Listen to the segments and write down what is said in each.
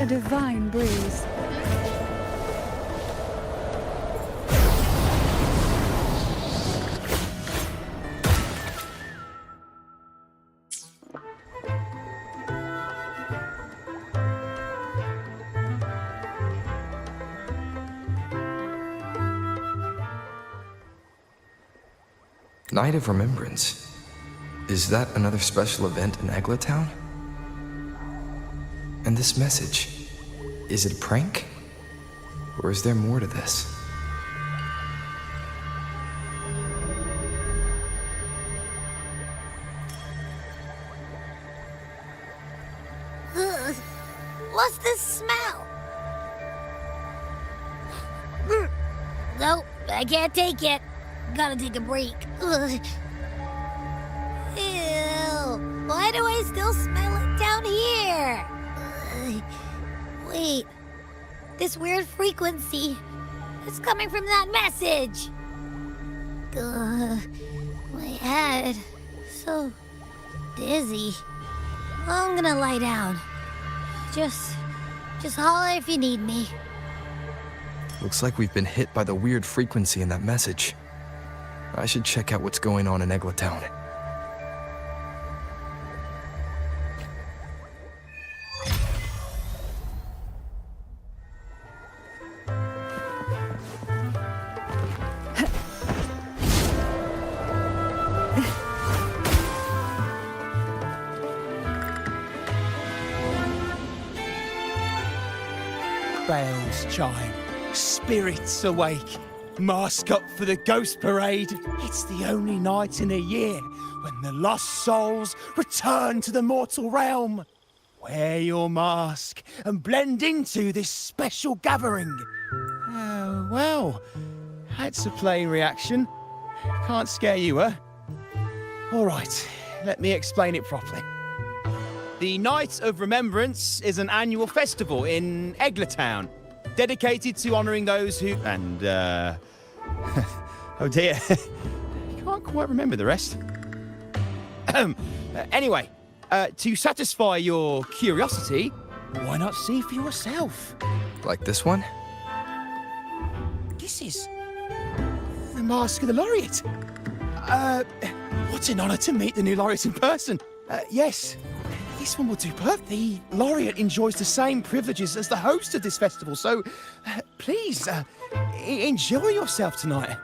a divine breeze. Night of Remembrance. Is that another special event in Eglatown? And this message, is it a prank? Or is there more to this? What's this smell? Nope, I can't take it. Gotta take a break. Ugh. Ew. Why do I still smell it down here? Wait. This weird frequency. It's coming from that message. My head. So dizzy. I'm gonna lie down. Just holler if you need me. Looks like we've been hit by the weird frequency in that message. I should check out what's going on in Eglatown. Bells chime, spirits awake, mask up for the ghost parade. It's the only night in a year when the lost souls return to the mortal realm. Wear your mask and blend into this special gathering. Well, that's a plain reaction. Can't scare you, huh? All right, let me explain it properly. The Night of Remembrance is an annual festival in Eglatown, dedicated to honouring those who... And, oh dear, can't quite remember the rest. Anyway, to satisfy your curiosity, why not see for yourself? Like this one? This is the Mask of the Laureate. What an honour to meet the new Laureate in person. Yes, this one will do perfect. The Laureate enjoys the same privileges as the host of this festival, so please, enjoy yourself tonight.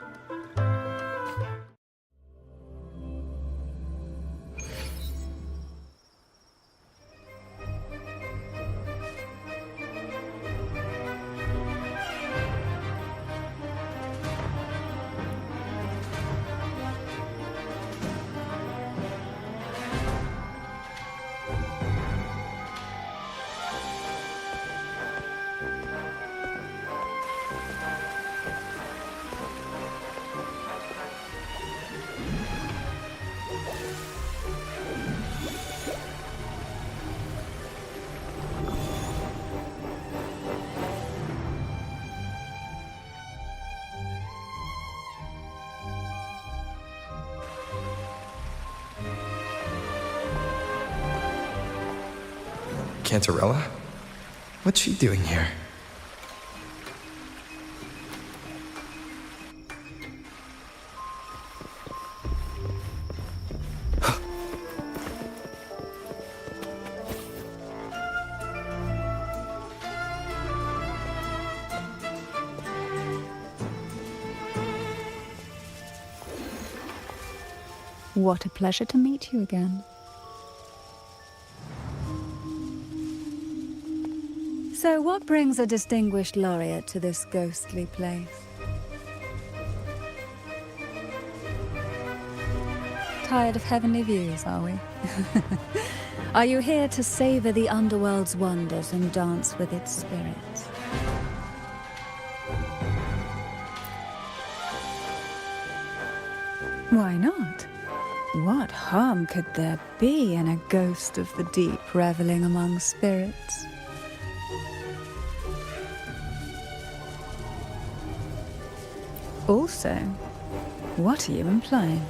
Cantarella? What's she doing here? What a pleasure to meet you again. So what brings a distinguished laureate to this ghostly place? Tired of heavenly views, are we? Are you here to savor the underworld's wonders and dance with its spirits? Why not? What harm could there be in a ghost of the deep reveling among spirits? Also, what are you implying?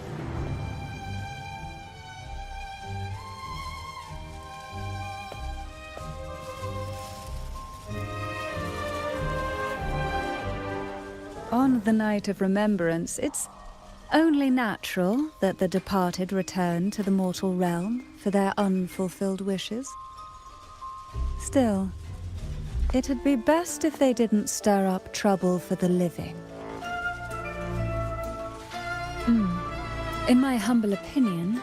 On the night of remembrance, it's only natural that the departed return to the mortal realm for their unfulfilled wishes. Still, it'd be best if they didn't stir up trouble for the living. In my humble opinion,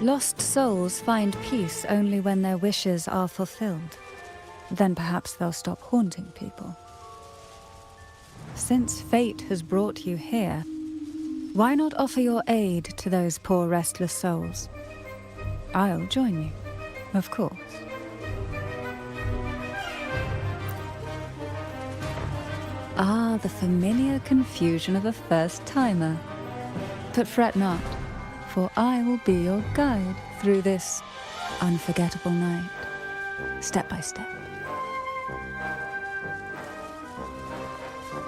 lost souls find peace only when their wishes are fulfilled. Then perhaps they'll stop haunting people. Since fate has brought you here, why not offer your aid to those poor restless souls? I'll join you, of course. Ah, the familiar confusion of a first-timer. But fret not, for I will be your guide through this unforgettable night, step by step.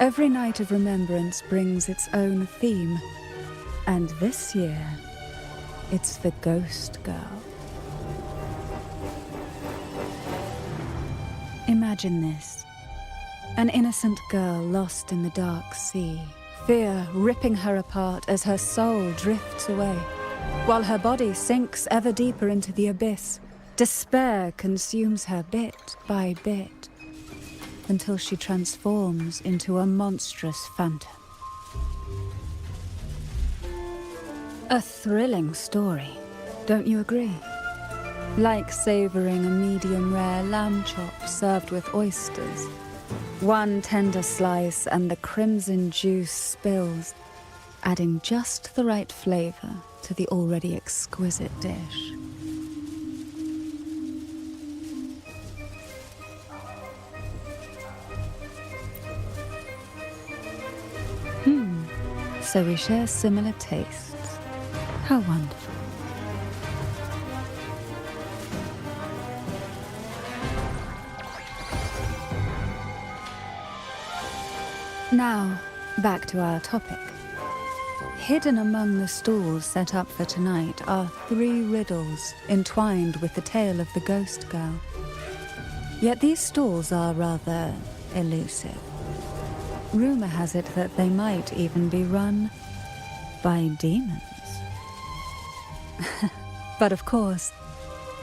Every night of remembrance brings its own theme, and this year, it's the Ghost Girl. Imagine this. An innocent girl lost in the dark sea, fear ripping her apart as her soul drifts away, while her body sinks ever deeper into the abyss. Despair consumes her bit by bit, until she transforms into a monstrous phantom. A thrilling story, don't you agree? Like savoring a medium-rare lamb chop served with oysters. One tender slice and the crimson juice spills, adding just the right flavor to the already exquisite dish. So we share similar tastes. How wonderful. Now, back to our topic. Hidden among the stalls set up for tonight are 3 riddles entwined with the tale of the Ghost Girl. Yet these stalls are rather elusive. Rumor has it that they might even be run by demons. But of course,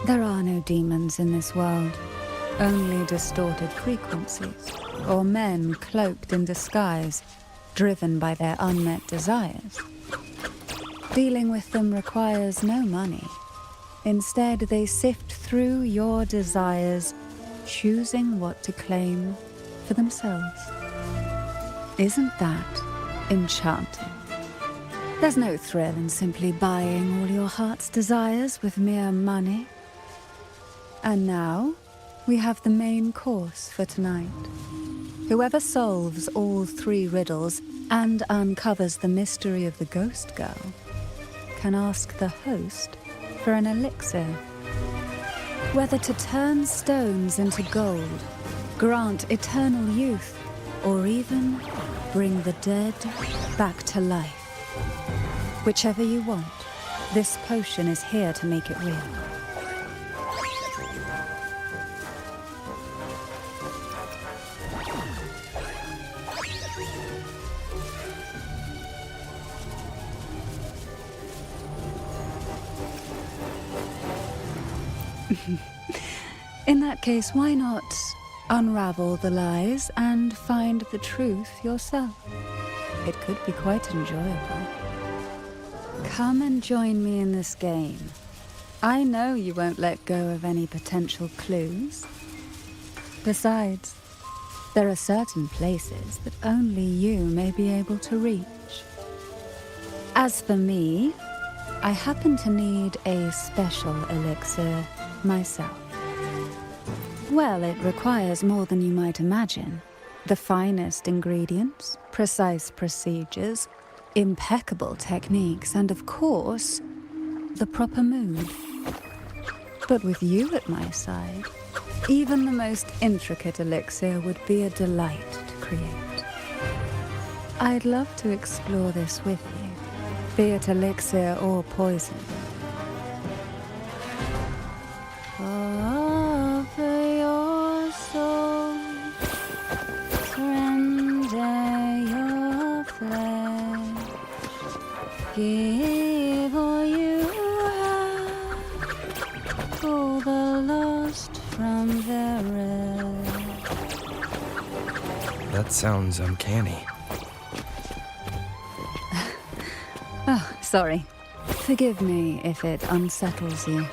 there are no demons in this world, only distorted frequencies, or men cloaked in disguise, driven by their unmet desires. Dealing with them requires no money. Instead, they sift through your desires, choosing what to claim for themselves. Isn't that enchanting? There's no thrill in simply buying all your heart's desires with mere money. And now, we have the main course for tonight. Whoever solves all 3 riddles and uncovers the mystery of the Ghost Girl can ask the host for an elixir. Whether to turn stones into gold, grant eternal youth, or even bring the dead back to life. Whichever you want, this potion is here to make it real. In that case, why not unravel the lies and find the truth yourself? It could be quite enjoyable. Come and join me in this game. I know you won't let go of any potential clues. Besides, there are certain places that only you may be able to reach. As for me, I happen to need a special elixir myself. Well, it requires more than you might imagine. The finest ingredients, precise procedures, impeccable techniques, and of course, the proper mood. But with you at my side, even the most intricate elixir would be a delight to create. I'd love to explore this with you, be it elixir or poison. Offer your soul, surrender your Give all you have, pull the lost from their rest. That sounds uncanny. Oh, sorry. Forgive me if it unsettles you.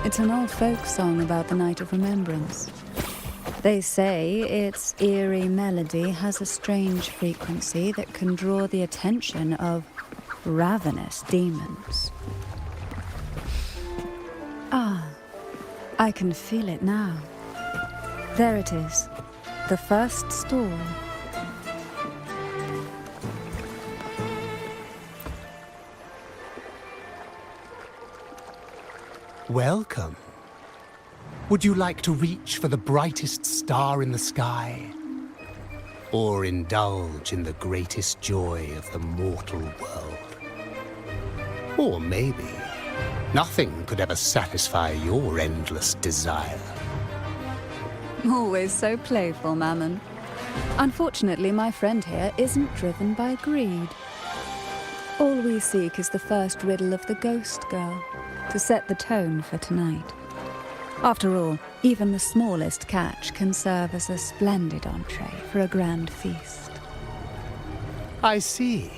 It's an old folk song about the Night of Remembrance. They say its eerie melody has a strange frequency that can draw the attention of ravenous demons. Ah, I can feel it now. There it is, the first stall. Welcome. Would you like to reach for the brightest star in the sky? Or indulge in the greatest joy of the mortal world? Or maybe nothing could ever satisfy your endless desire. Always so playful, Mammon. Unfortunately, my friend here isn't driven by greed. All we seek is the first riddle of the Ghost Girl, to set the tone for tonight. After all, even the smallest catch can serve as a splendid entree for a grand feast. I see.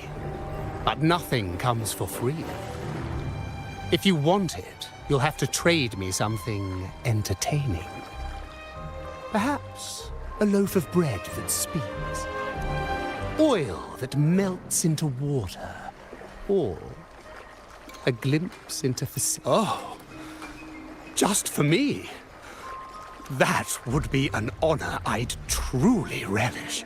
But nothing comes for free. If you want it, you'll have to trade me something entertaining. Perhaps a loaf of bread that speaks. Oil that melts into water. Or a glimpse into Oh! Just for me? That would be an honor I'd truly relish.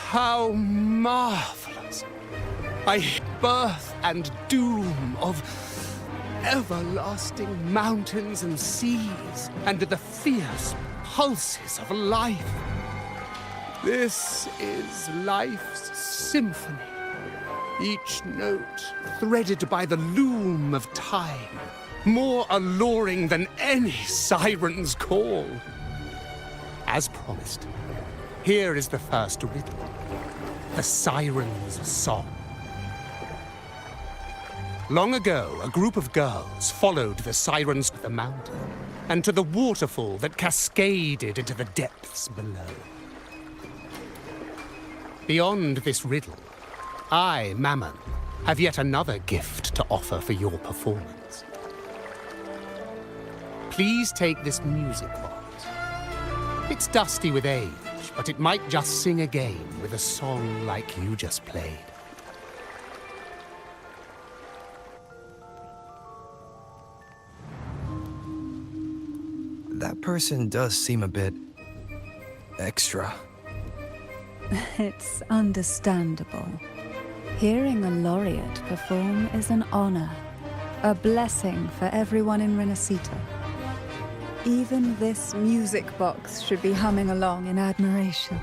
How marvelous! I hear birth and doom of everlasting mountains and seas, and the fierce pulses of life. This is life's symphony, each note threaded by the loom of time, more alluring than any siren's call. As promised, here is the first riddle. The Siren's Song. Long ago, a group of girls followed the sirens to the mountain and to the waterfall that cascaded into the depths below. Beyond this riddle, I, Mammon, have yet another gift to offer for your performance. Please take this music box. It's dusty with age, but it might just sing again with a song like you just played. That person does seem a bit extra. It's understandable. Hearing a laureate perform is an honor, a blessing for everyone in Renacita. Even this music box should be humming along in admiration.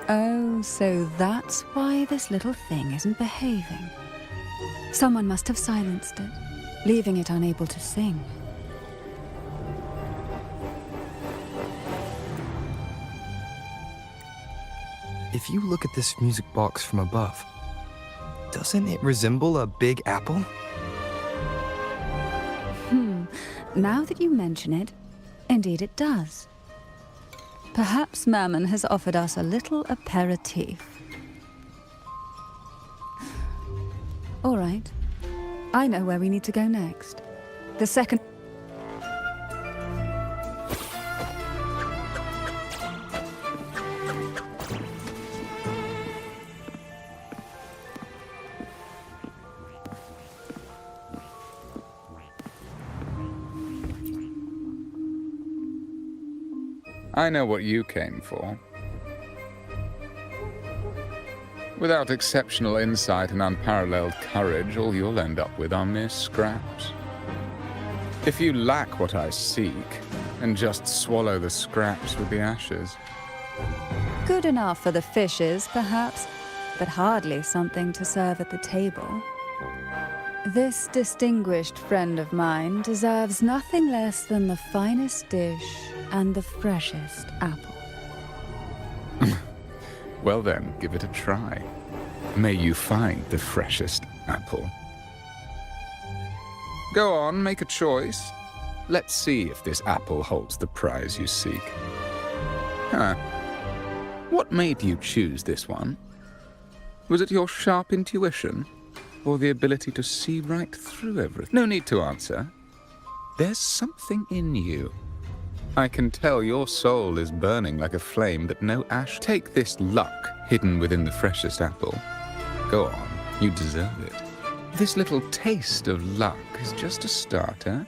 Oh, so that's why this little thing isn't behaving. Someone must have silenced it, leaving it unable to sing. If you look at this music box from above, doesn't it resemble a big apple? Now that you mention it, indeed it does. Perhaps Mammon has offered us a little aperitif. All right. I know where we need to go next. The second... I know what you came for. Without exceptional insight and unparalleled courage, all you'll end up with are mere scraps. If you lack what I seek, then just swallow the scraps with the ashes. Good enough for the fishes, perhaps, but hardly something to serve at the table. This distinguished friend of mine deserves nothing less than the finest dish and the freshest apple. Well then, give it a try. May you find the freshest apple. Go on, make a choice. Let's see if this apple holds the prize you seek. Huh. What made you choose this one? Was it your sharp intuition? Or the ability to see right through everything? No need to answer. There's something in you. I can tell your soul is burning like a flame that no ash. Take this luck hidden within the freshest apple. Go on, you deserve it. This little taste of luck is just a starter.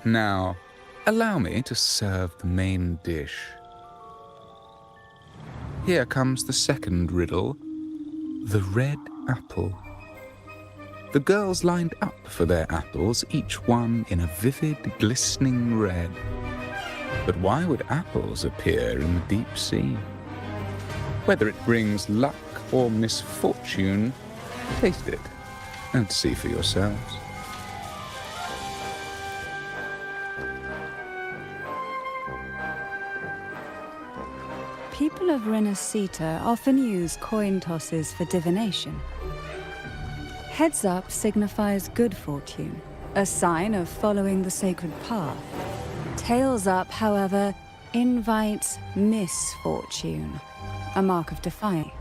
Now, allow me to serve the main dish. Here comes the second riddle, the red apple. The girls lined up for their apples, each one in a vivid, glistening red. But why would apples appear in the deep sea? Whether it brings luck or misfortune, taste it and see for yourselves. People of Renacita often use coin tosses for divination. Heads up signifies good fortune, a sign of following the sacred path. Tails up, however, invites misfortune, a mark of defying.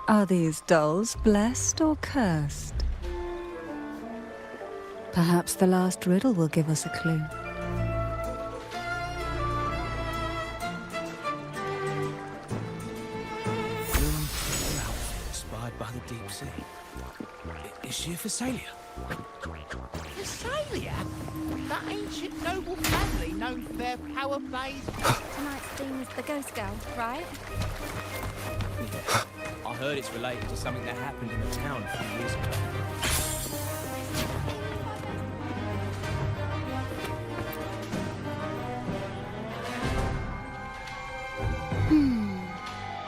Are these dolls blessed or cursed? Perhaps the last riddle will give us a clue. Inspired by the deep sea. Is she a Phasalia? Phasalia? That ancient noble family known for their power plays. Tonight's theme is the ghost girl, right? I heard it's related to something that happened in the town a few years ago.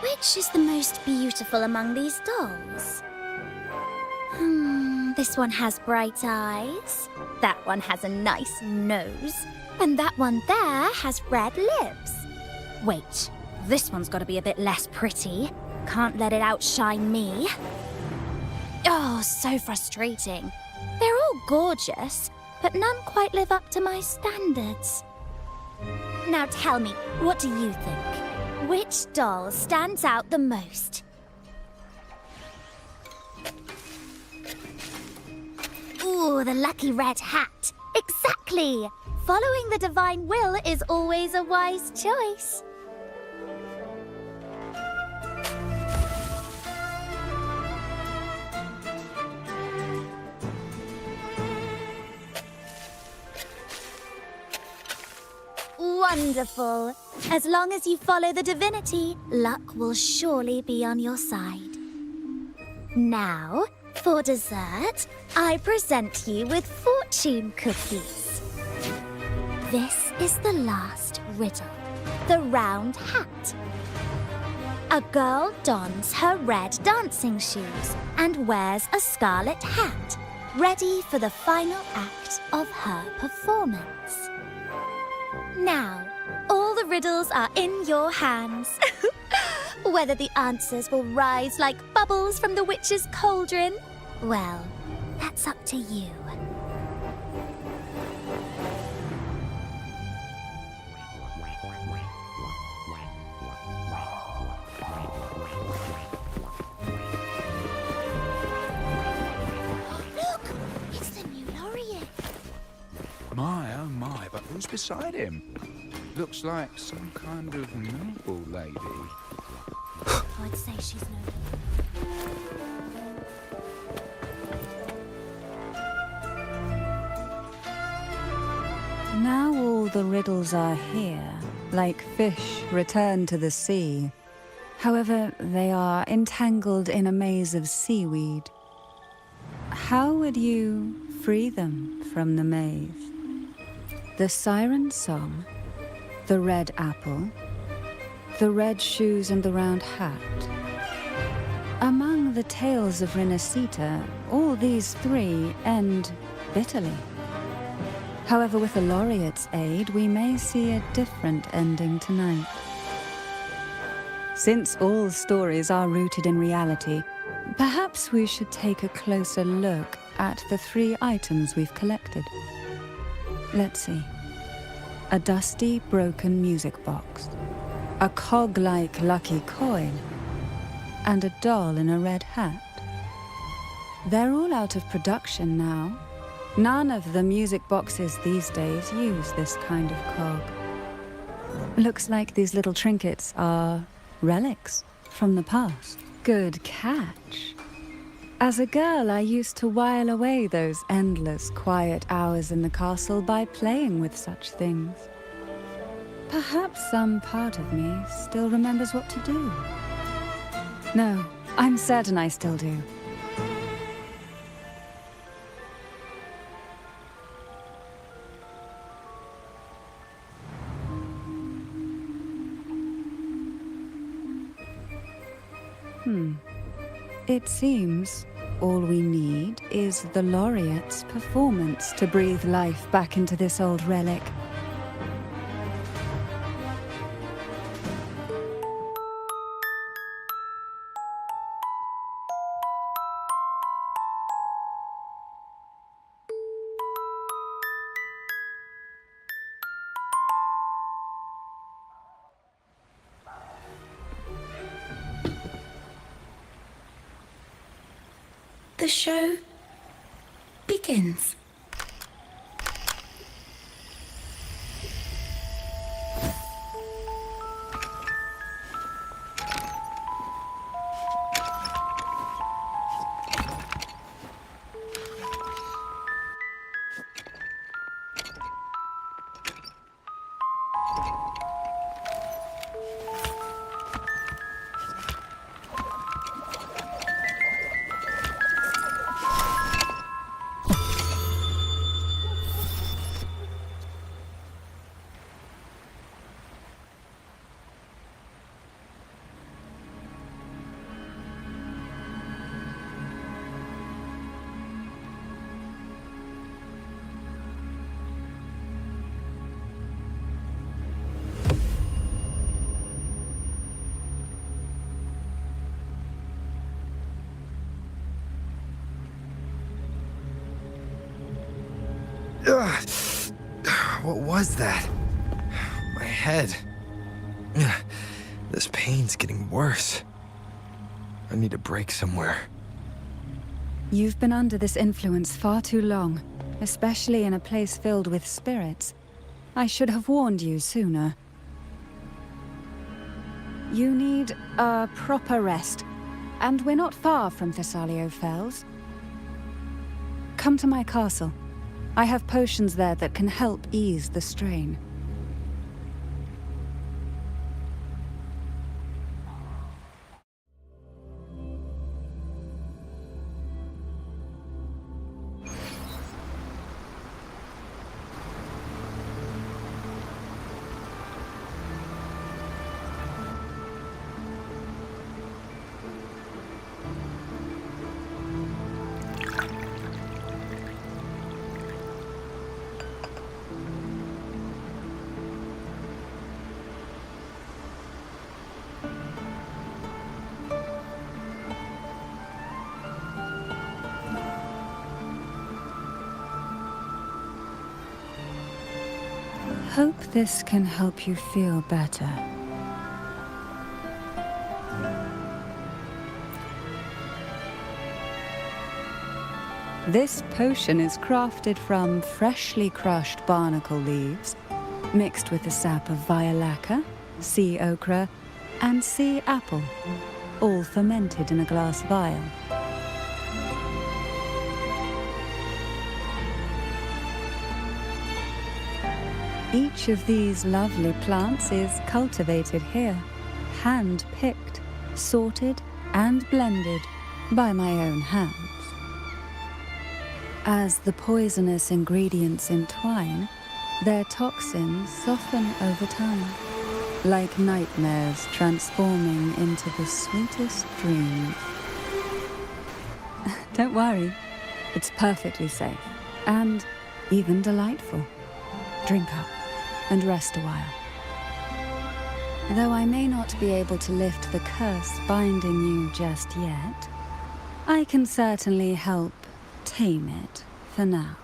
Which is the most beautiful among these dolls? This one has bright eyes. That one has a nice nose. And that one there has red lips. Wait, this one's got to be a bit less pretty. Can't let it outshine me. Oh, so frustrating. They're all gorgeous, but none quite live up to my standards. Now tell me, what do you think? Which doll stands out the most? Ooh, the lucky red hat. Exactly! Following the divine will is always a wise choice. Wonderful. As long as you follow the divinity, luck will surely be on your side. Now, for dessert, I present you with fortune cookies. This is the last riddle, the round hat. A girl dons her red dancing shoes and wears a scarlet hat, ready for the final act of her performance. Now, all the riddles are in your hands. Whether the answers will rise like bubbles from the witch's cauldron, well, that's up to you. Look! It's the new laureate. My, oh my, but who's beside him? Looks like some kind of noble lady. I'd say she's no. Now all the riddles are here, like fish returned to the sea. However, they are entangled in a maze of seaweed. How would you free them from the maze? The siren song, the red apple, the red shoes and the round hat. Among the tales of Renacita, all these three end bitterly. However, with the laureate's aid, we may see a different ending tonight. Since all stories are rooted in reality, perhaps we should take a closer look at the three items we've collected. Let's see. A dusty, broken music box, a cog-like lucky coin, and a doll in a red hat. They're all out of production now. None of the music boxes these days use this kind of cog. Looks like these little trinkets are relics from the past. Good catch. As a girl, I used to while away those endless, quiet hours in the castle by playing with such things. Perhaps some part of me still remembers what to do. No, I'm certain I still do. It seems all we need is the laureate's performance to breathe life back into this old relic. The show begins. Ugh. What was that? My head. Ugh. This pain's getting worse. I need a break somewhere. You've been under this influence far too long, especially in a place filled with spirits. I should have warned you sooner. You need a proper rest, and we're not far from Thessalio Fells. Come to my castle. I have potions there that can help ease the strain. Hope this can help you feel better. This potion is crafted from freshly crushed barnacle leaves, mixed with the sap of violaca, sea okra, and sea apple, all fermented in a glass vial. Each of these lovely plants is cultivated here, hand-picked, sorted and blended by my own hands. As the poisonous ingredients entwine, their toxins soften over time, like nightmares transforming into the sweetest dreams. Don't worry, it's perfectly safe and even delightful. Drink up and rest a while. Though I may not be able to lift the curse binding you just yet, I can certainly help tame it for now.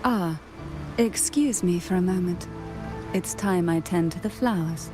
Ah, excuse me for a moment. It's time I tend to the flowers.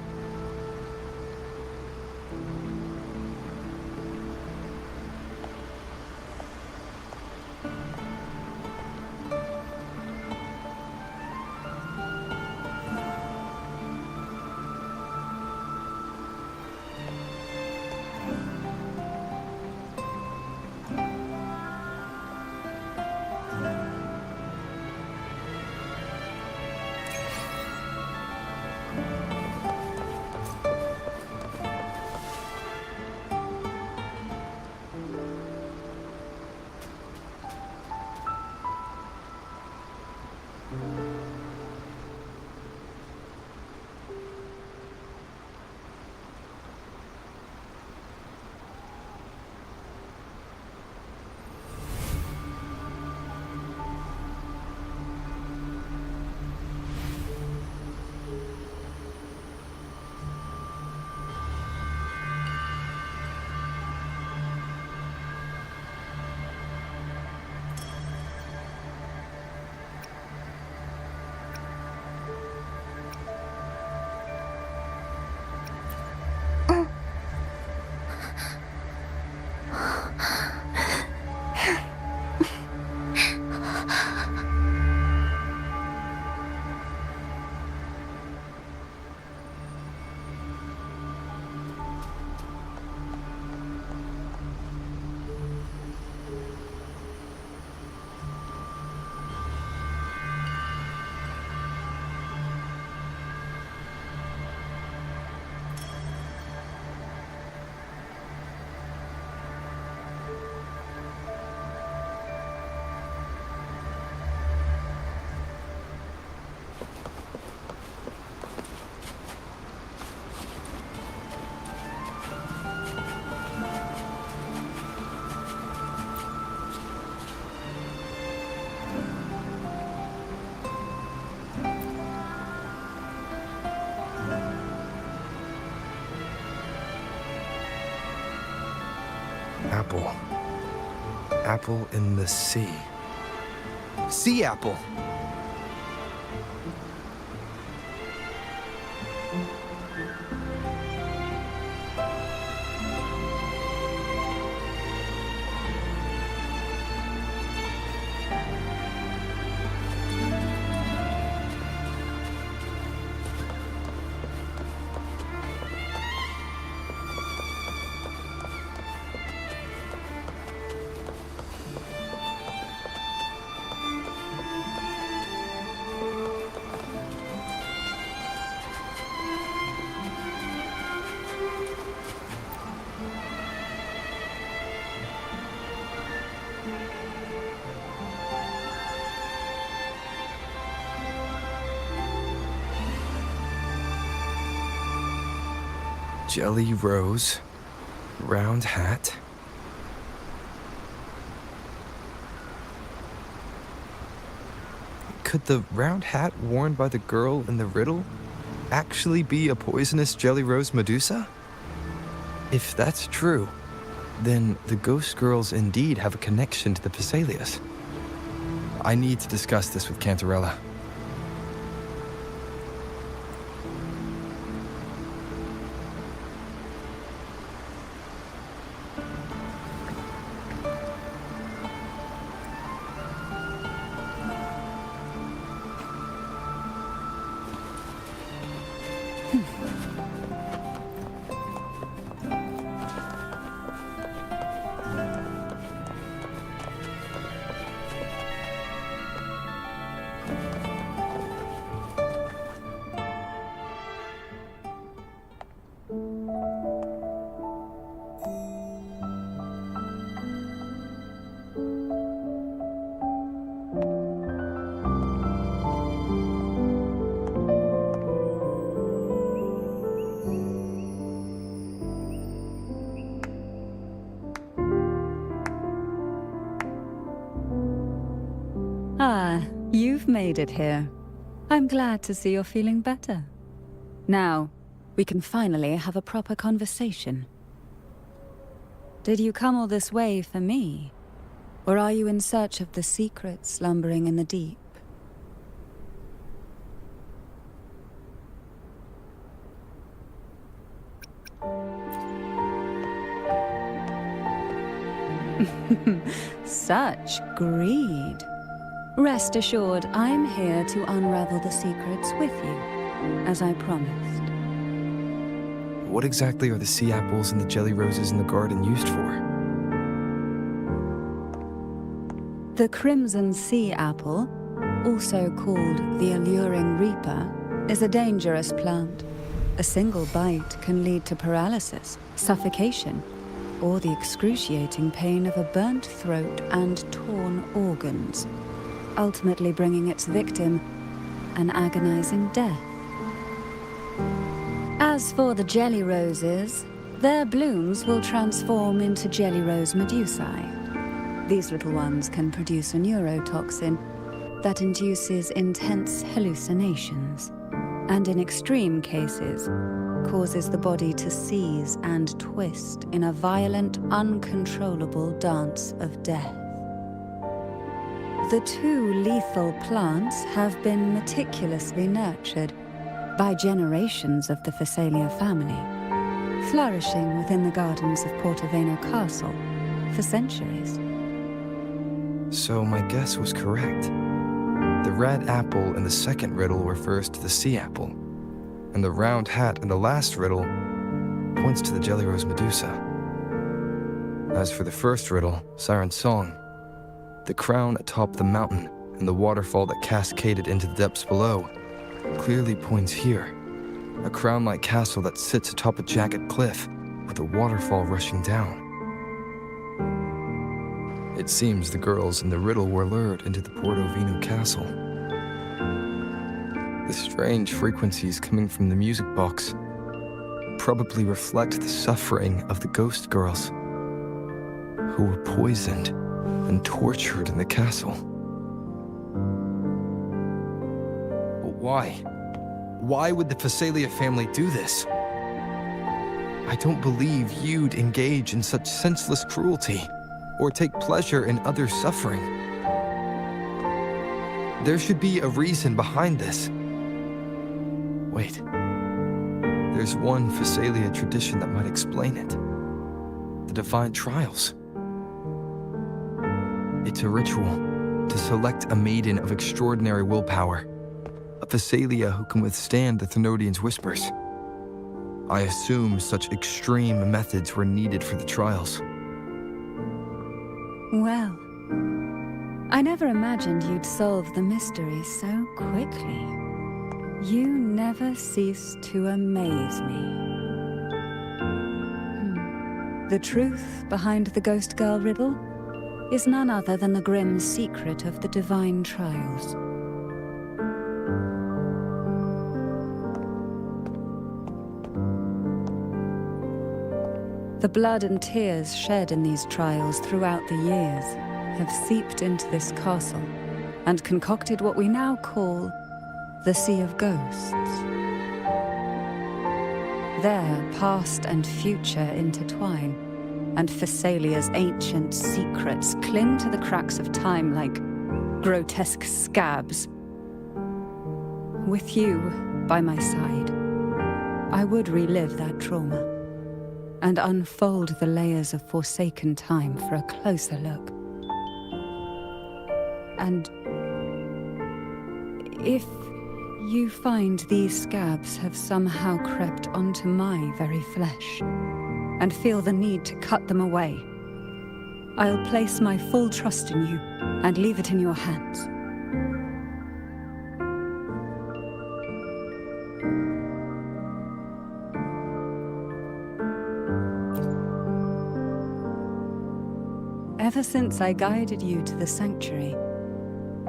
Apple. Apple in the sea. Sea apple! Jelly rose, round hat. Could the round hat worn by the girl in the riddle actually be a poisonous jelly rose Medusa? If that's true, then the ghost girls indeed have a connection to the Phasalias. I need to discuss this with Cantarella. you've made it here. I'm glad to see you're feeling better. Now, we can finally have a proper conversation. Did you come all this way for me? Or are you in search of the secret slumbering in the deep? Such greed. Rest assured, I'm here to unravel the secrets with you, as I promised. What exactly are the sea apples and the jelly roses in the garden used for? The crimson sea apple, also called the alluring reaper, is a dangerous plant. A single bite can lead to paralysis, suffocation, or the excruciating pain of a burnt throat and torn organs, ultimately bringing its victim an agonizing death. As for the jelly roses, their blooms will transform into jelly rose medusae. These little ones can produce a neurotoxin that induces intense hallucinations, and in extreme cases, causes the body to seize and twist in a violent, uncontrollable dance of death. The two lethal plants have been meticulously nurtured by generations of the Phasalia family, flourishing within the gardens of Portoveno Castle for centuries. So my guess was correct. The red apple in the second riddle refers to the sea apple, and the round hat in the last riddle points to the jelly rose medusa. As for the first riddle, Siren's Song, the crown atop the mountain and the waterfall that cascaded into the depths below clearly points here. A crown-like castle that sits atop a jagged cliff with a waterfall rushing down. It seems the girls in the riddle were lured into the Portoveno castle. The strange frequencies coming from the music box probably reflect the suffering of the ghost girls who were poisoned and tortured in the castle. But why? Why would the Phasalia family do this? I don't believe you'd engage in such senseless cruelty or take pleasure in others' suffering. There should be a reason behind this. Wait, there's one Phasalia tradition that might explain it. The Divine Trials. It's a ritual to select a maiden of extraordinary willpower, a Phasalia who can withstand the Thenodians' whispers. I assume such extreme methods were needed for the trials. Well, I never imagined you'd solve the mystery so quickly. You never cease to amaze me. The truth behind the Ghost Girl riddle is none other than the grim secret of the Divine Trials. The blood and tears shed in these trials throughout the years have seeped into this castle and concocted what we now call the Sea of Ghosts. There, past and future intertwine, and Phasalia's ancient secrets cling to the cracks of time like grotesque scabs. With you by my side, I would relive that trauma and unfold the layers of forsaken time for a closer look. And if you find these scabs have somehow crept onto my very flesh and feel the need to cut them away, I'll place my full trust in you and leave it in your hands. Ever since I guided you to the sanctuary,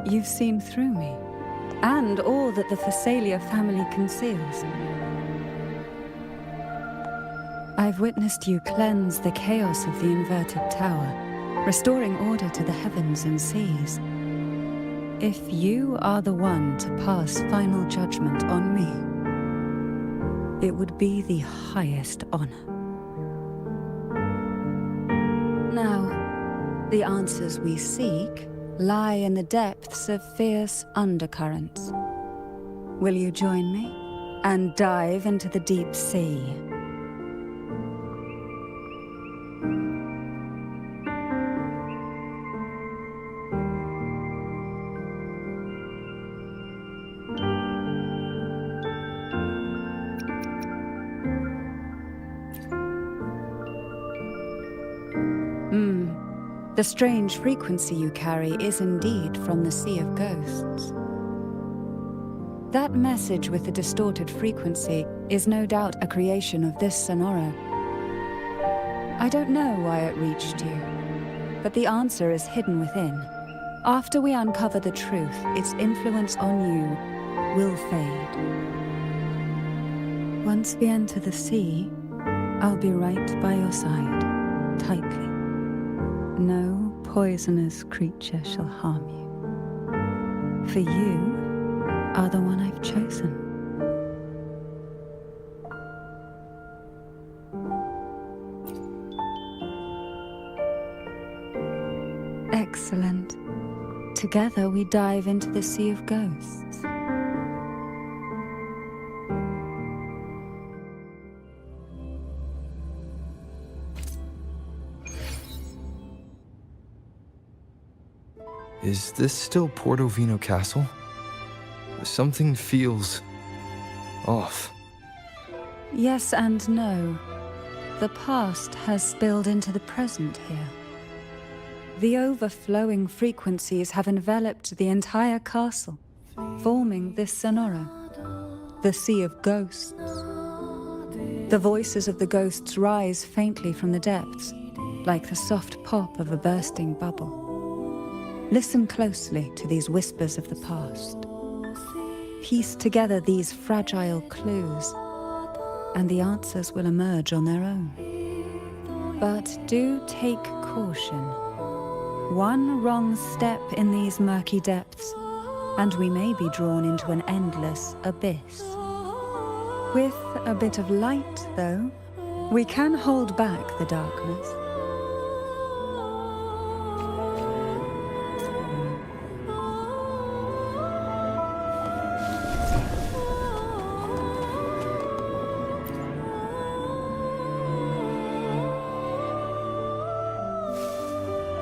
you've seen through me, and all that the Phasalia family conceals. I've witnessed you cleanse the chaos of the inverted tower, restoring order to the heavens and seas. If you are the one to pass final judgment on me, it would be the highest honor. Now, the answers we seek lie in the depths of fierce undercurrents. Will you join me and dive into the deep sea? The strange frequency you carry is indeed from the Sea of Ghosts. That message with the distorted frequency is no doubt a creation of this sonoro. I don't know why it reached you, but the answer is hidden within. After we uncover the truth, its influence on you will fade. Once we enter the sea, I'll be right by your side, tightly. No poisonous creature shall harm you. For you are the one I've chosen. Excellent. Together we dive into the Sea of Ghosts. Is this still Portovino Castle? Something feels off. Yes and no. The past has spilled into the present here. The overflowing frequencies have enveloped the entire castle, forming this sonoro, the Sea of Ghosts. The voices of the ghosts rise faintly from the depths, like the soft pop of a bursting bubble. Listen closely to these whispers of the past. Piece together these fragile clues, and the answers will emerge on their own. But do take caution. One wrong step in these murky depths, and we may be drawn into an endless abyss. With a bit of light, though, we can hold back the darkness.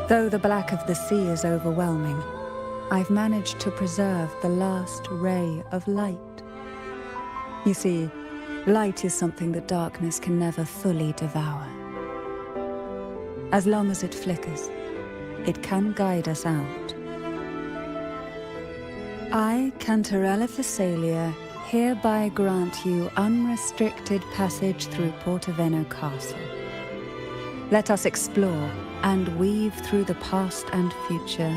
Though the black of the sea is overwhelming, I've managed to preserve the last ray of light. You see, light is something that darkness can never fully devour. As long as it flickers, it can guide us out. I, Cantarella Thessalia, hereby grant you unrestricted passage through Portovino Castle. Let us explore and weave through the past and future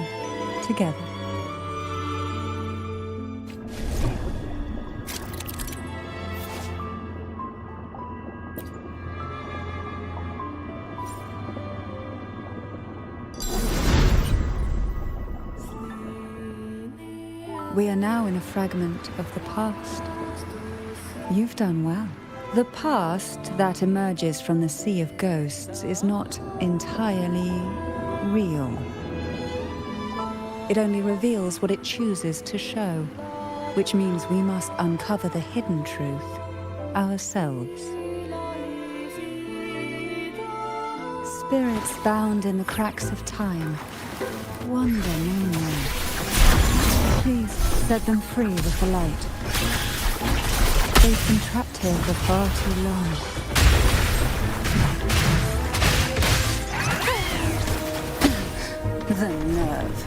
together. We are now in a fragment of the past. You've done well. The past that emerges from the Sea of Ghosts is not entirely real. It only reveals what it chooses to show, which means we must uncover the hidden truth ourselves. Spirits bound in the cracks of time wander no more. Please set them free with the light. They've been trapped here for far too long. The nerve.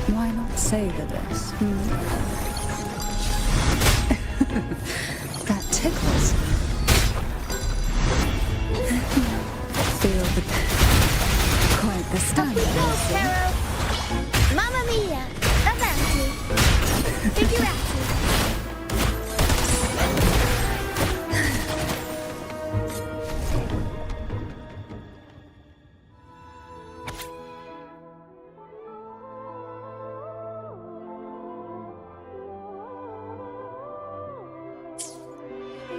Why not savor this? That tickles. Feel quite the stand. Carol! Mamma mia! Avanti! Figurati!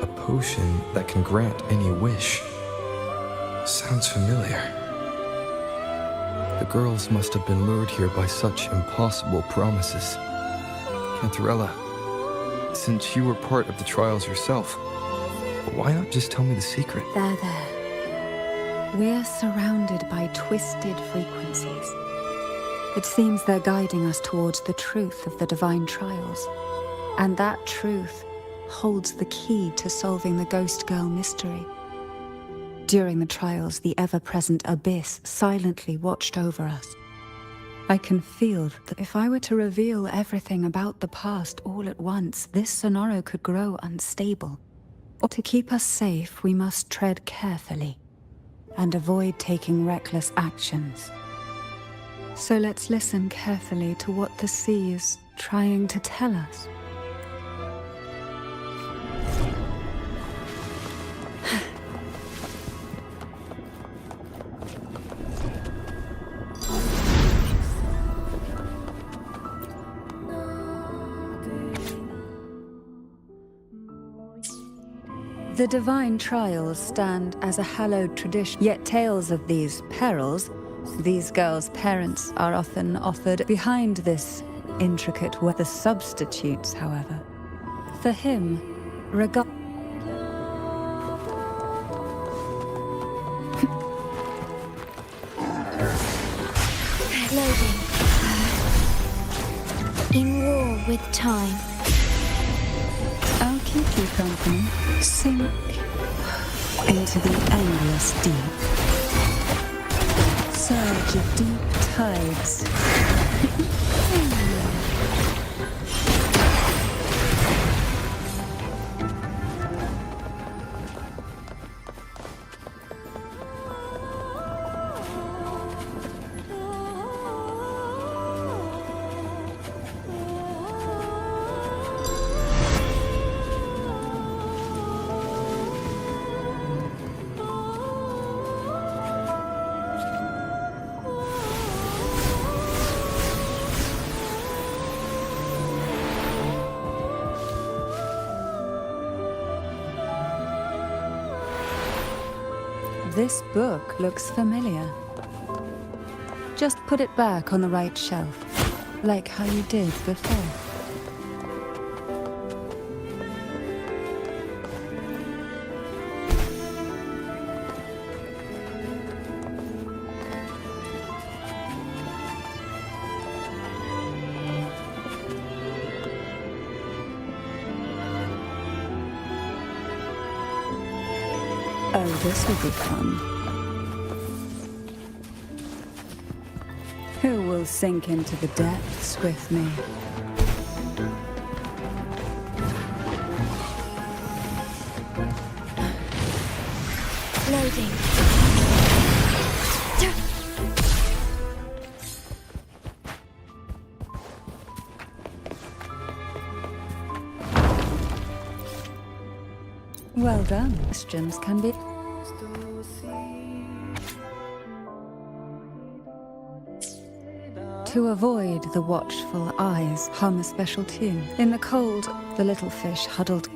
A potion that can grant any wish. Sounds familiar. The girls must have been lured here by such impossible promises. Cantarella, since you were part of the trials yourself, why not just tell me the secret? There. We're surrounded by twisted frequencies. It seems they're guiding us towards the truth of the divine trials. And that truth holds the key to solving the Ghost Girl mystery. During the trials, the ever-present abyss silently watched over us. I can feel that if I were to reveal everything about the past all at once, this Sonoro could grow unstable. To keep us safe, we must tread carefully and avoid taking reckless actions. So let's listen carefully to what the sea is trying to tell us. The divine trials stand as a hallowed tradition, yet tales of these perils, these girls' parents are often offered behind this intricate web. The substitutes, however, for him, regard. Loading. In war with time. I'll keep you company. Sink into the endless deep. Surge of deep tides. This book looks familiar. Just put it back on the right shelf, like how you did before. Oh, this will be fun. Who will sink into the depths with me? Loading. Well done. Questions can be... To avoid the watchful eyes, hum a special tune. In the cold, the little fish huddled.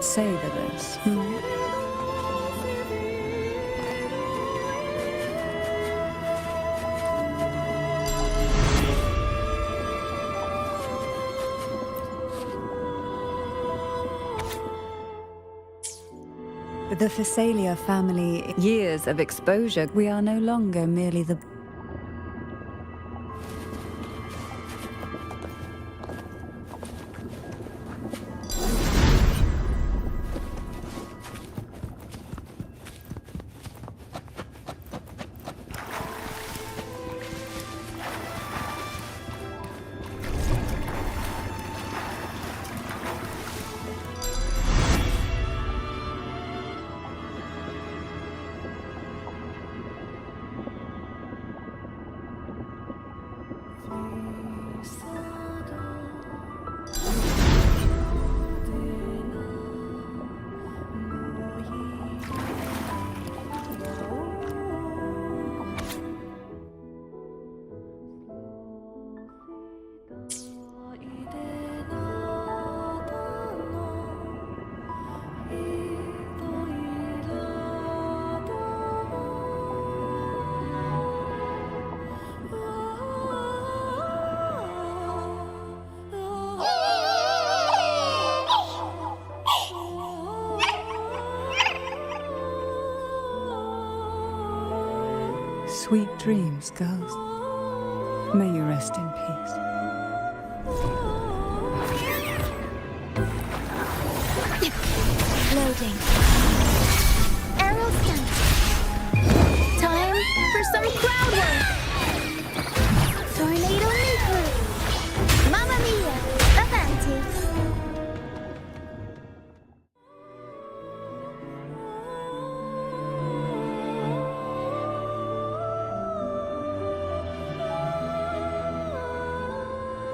Savor this. The Phasalia family, years of exposure, we are no longer merely the... Sweet dreams, girls. May you rest in peace. Loading. Arrow scan. Time for some crowd work. Tornado nuclear. Mamma mia. Avanti.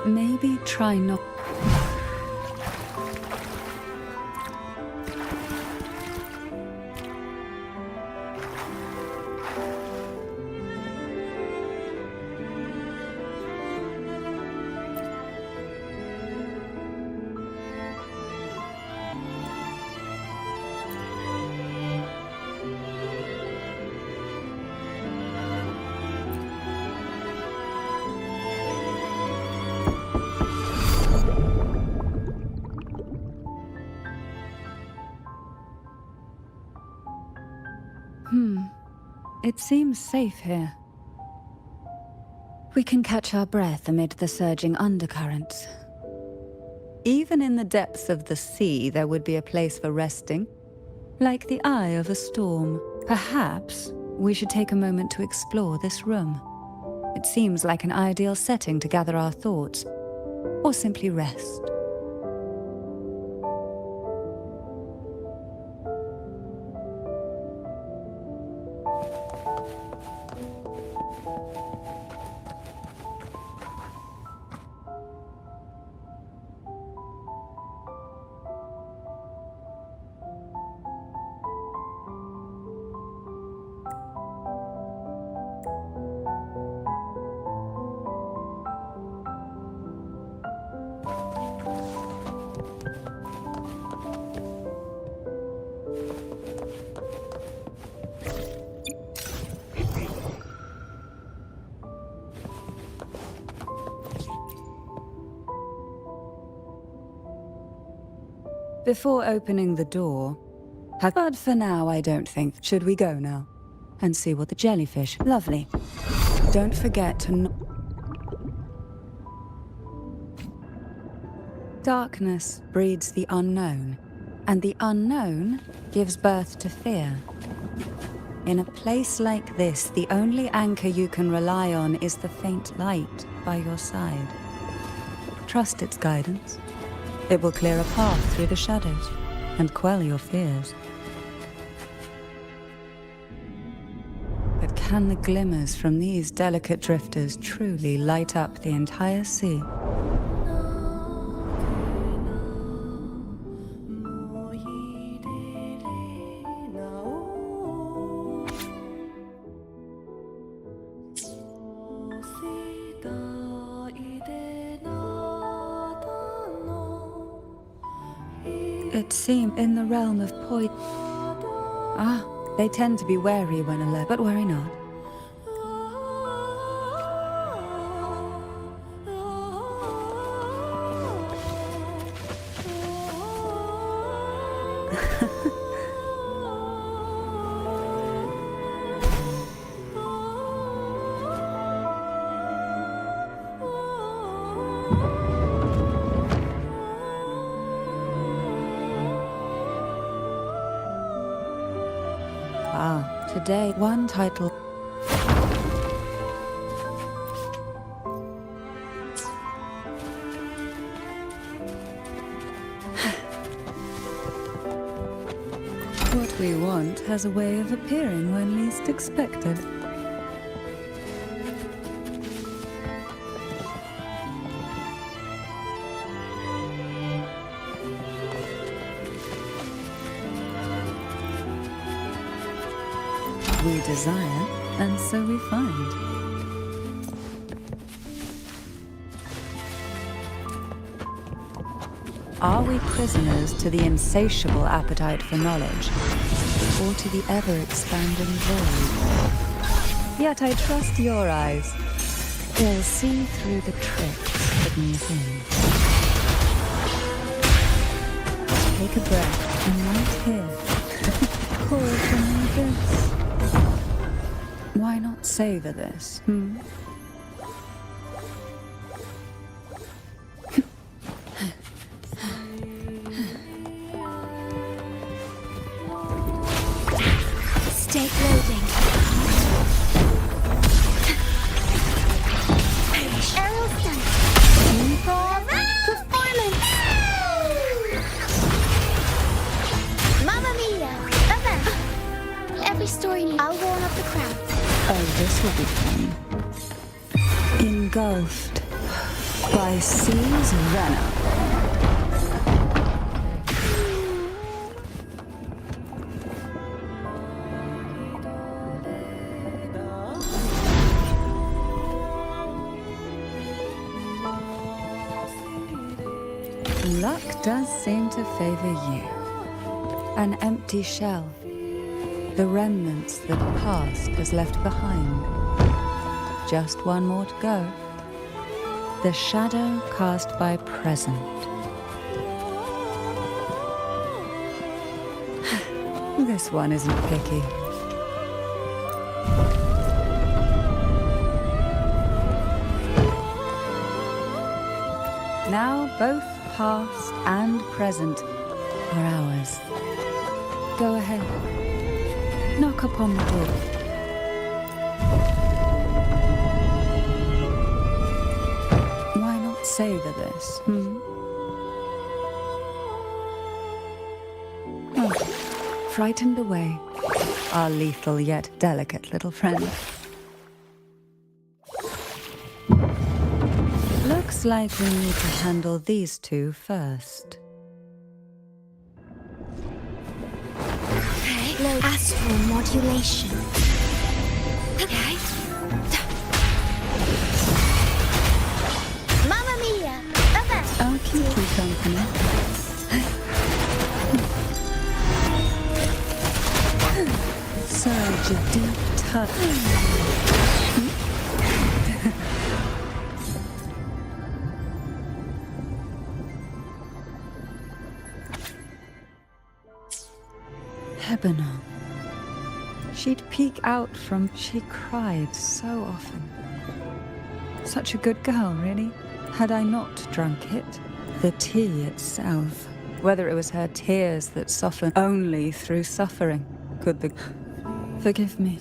Maybe try not... It seems safe here. We can catch our breath amid the surging undercurrents. Even in the depths of the sea, there would be a place for resting, like the eye of a storm. Perhaps we should take a moment to explore this room. It seems like an ideal setting to gather our thoughts, or simply rest. Before opening the door, but for now I don't think. Should we go now? And see what the jellyfish... Lovely. Don't forget to... Darkness breeds the unknown, and the unknown gives birth to fear. In a place like this, the only anchor you can rely on is the faint light by your side. Trust its guidance. It will clear a path through the shadows and quell your fears. But can the glimmers from these delicate drifters truly light up the entire sea? It seemed in the realm of they tend to be wary when alert, but worry not. day, one title. What we want has a way of appearing when least expected. We desire, and so we find. Are we prisoners to the insatiable appetite for knowledge, or to the ever-expanding void? Yet I trust your eyes. They'll see through the tricks hidden within. Take a breath and right here. Pour from the abyss. Why not savor this, Stay loading. Aerial stunt. Performance. Mamma mia. Event. Every story needs. I'll warm up the crowd. Oh, this will be fun. Engulfed by sea's venom. Luck does seem to favor you. An empty shell. The remnants that past has left behind. Just one more to go. The shadow cast by present. This one isn't picky. Now both past and present are ours. Go ahead. Knock upon the door. Why not savor this, Oh, frightened away, our lethal yet delicate little friend. Looks like we need to handle these two first. Low astral modulation. Okay. Mamma mia! Event. I'll keep you company. Surge of deep touch. Hebona. She'd peek out from... She cried so often. Such a good girl, really. Had I not drunk it? The tea itself. Whether it was her tears that softened only through suffering. Could the... Forgive me.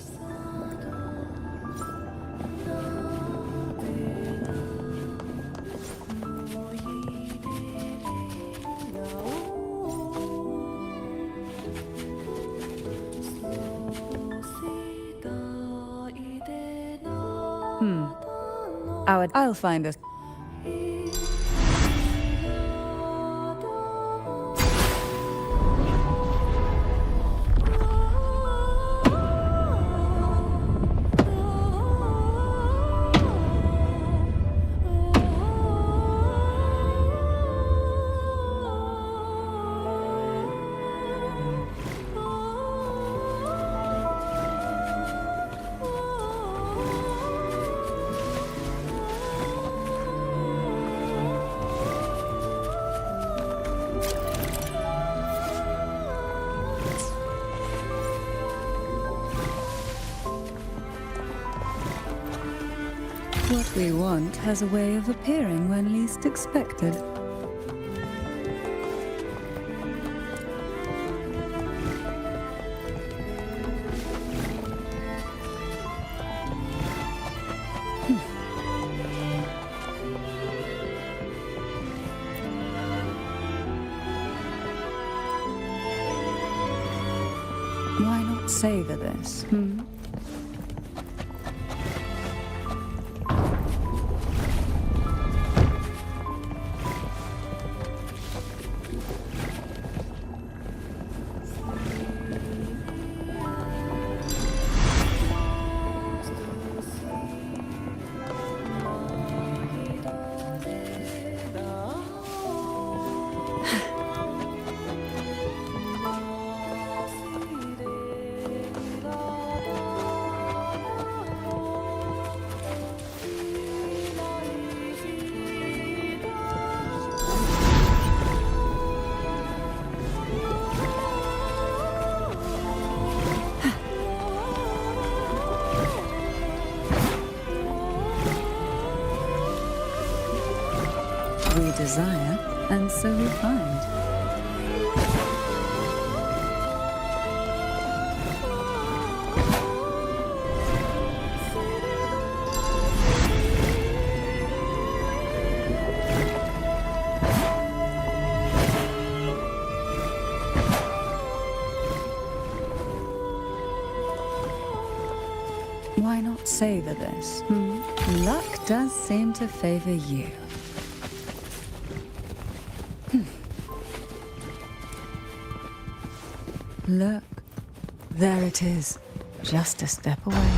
I'll find us. What we want has a way of appearing when least expected. savor this, We desire, and so we find. Why not savor this? Luck does seem to favor you. Look, there it is, just a step away.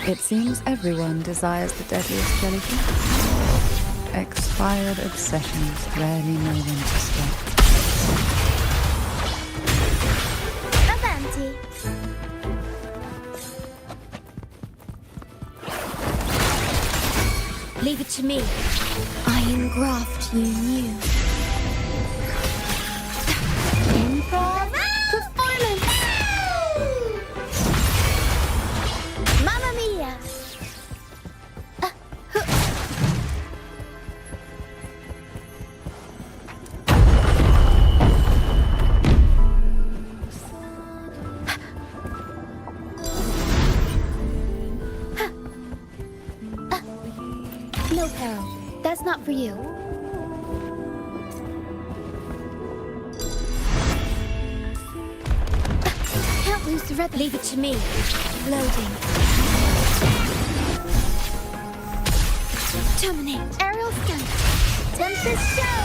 It seems everyone desires the deadliest jellyfish. Expired obsessions rarely know when to stop. Avanti. Leave it to me. I engraft you new. Improv performance. Mamma mia. No, Peril. That's not for you. Can't lose the red. Leave it to me. Loading. Terminate. Aerial stunt. Tempest show.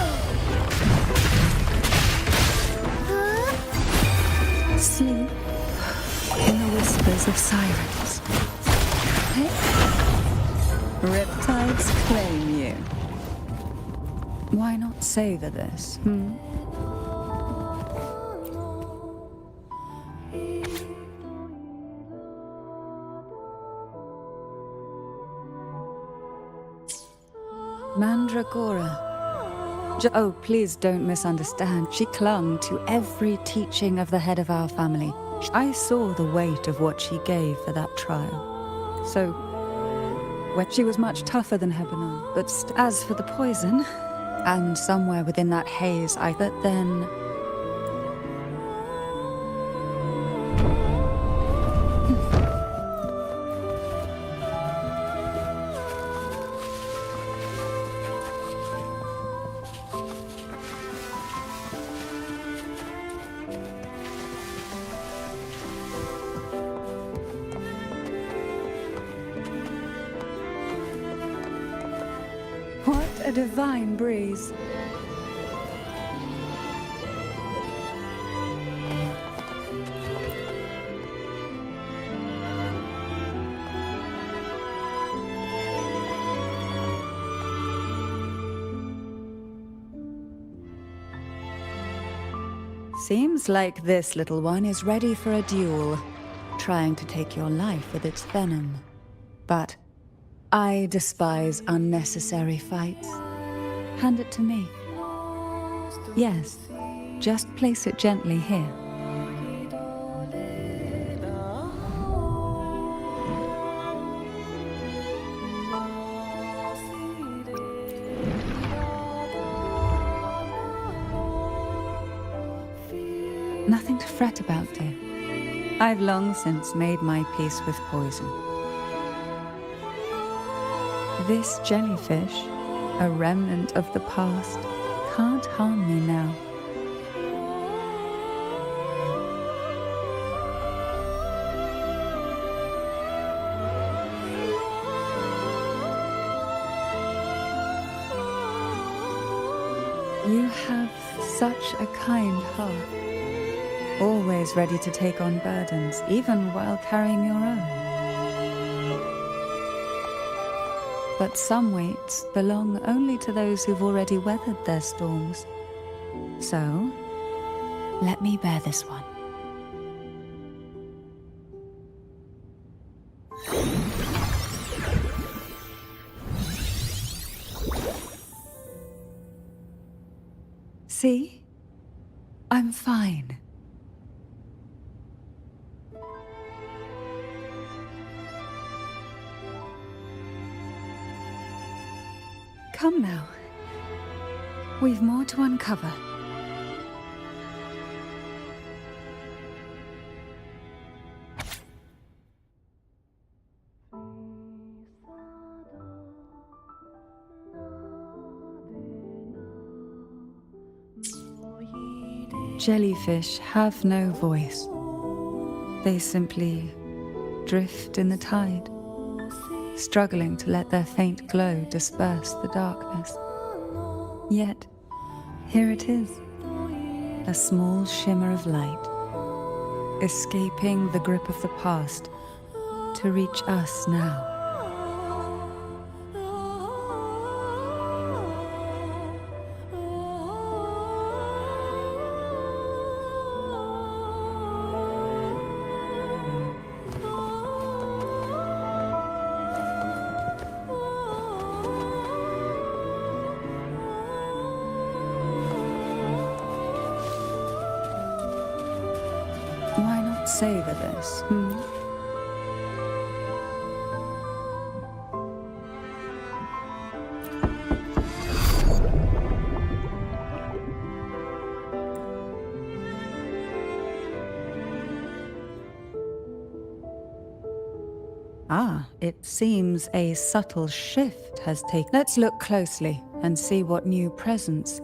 Sleep in the whispers of sirens. Hey. Riptides claim you. Why not savor this, Mandragora. Oh, please don't misunderstand. She clung to every teaching of the head of our family. I saw the weight of what she gave for that trial. So, when she was much tougher than Hebanon, but as for the poison, and somewhere within that haze, but then... What a divine breeze. Seems like this little one is ready for a duel, trying to take your life with its venom. But I despise unnecessary fights. Hand it to me. Yes, just place it gently here. Nothing to fret about, dear. I've long since made my peace with poison. This jellyfish, a remnant of the past, can't harm me now. You have such a kind heart, always ready to take on burdens, even while carrying your own. But some weights belong only to those who've already weathered their storms. So, let me bear this one. See? I'm fine. Come now. We've more to uncover. Jellyfish have no voice. They simply drift in the tide, struggling to let their faint glow disperse the darkness. Yet, here it is, a small shimmer of light, escaping the grip of the past to reach us now. Why not savor this, Ah, it seems a subtle shift has taken. Let's look closely and see what new presence.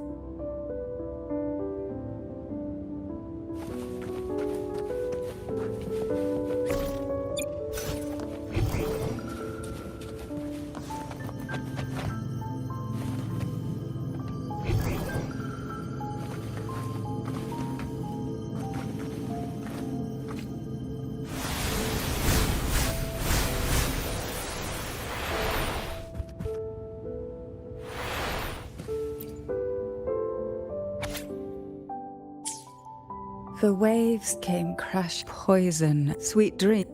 The waves came crash, poison, sweet dream.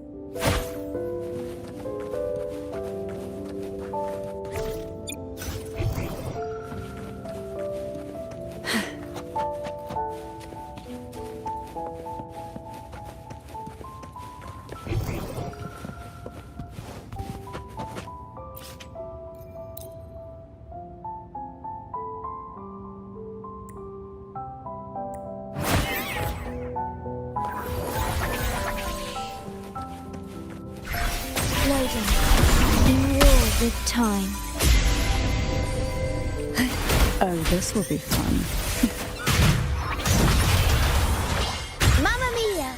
In war with time. Oh, this will be fun. Mamma mia!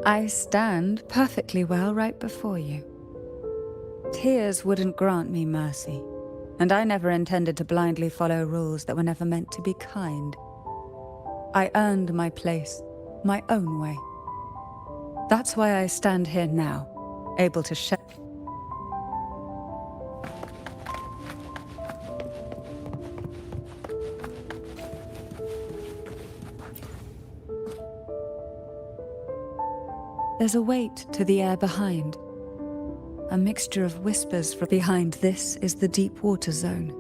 I stand perfectly well right before you. Tears wouldn't grant me mercy, and I never intended to blindly follow rules that were never meant to be kind. I earned my place, my own way. That's why I stand here now, able to share. There's a weight to the air behind. A mixture of whispers from behind. This is the deep water zone.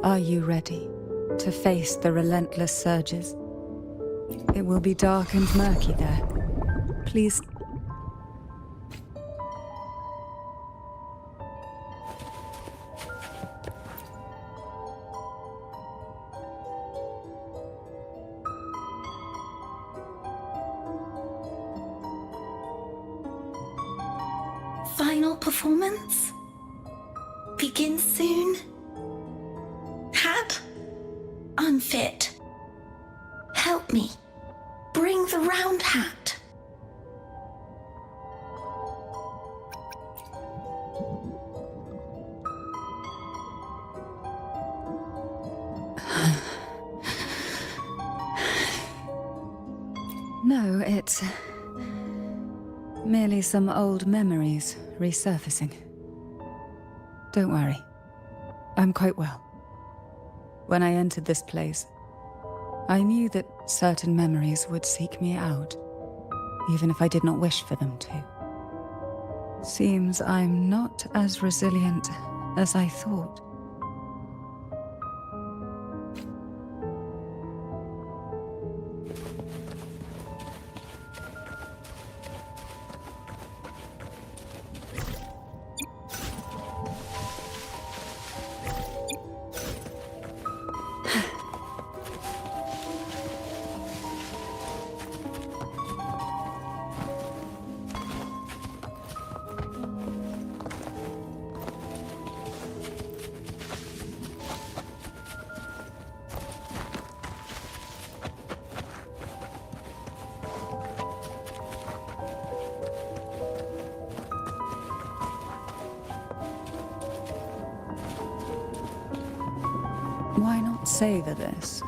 Are you ready to face the relentless surges? It will be dark and murky there. Please. Final performance? Begin soon? Hat? Unfit. Help me. Bring the round hat. No, it's merely some old memories resurfacing. Don't worry. I'm quite well. When I entered this place, I knew that certain memories would seek me out, even if I did not wish for them to. Seems I'm not as resilient as I thought. Why not savor this,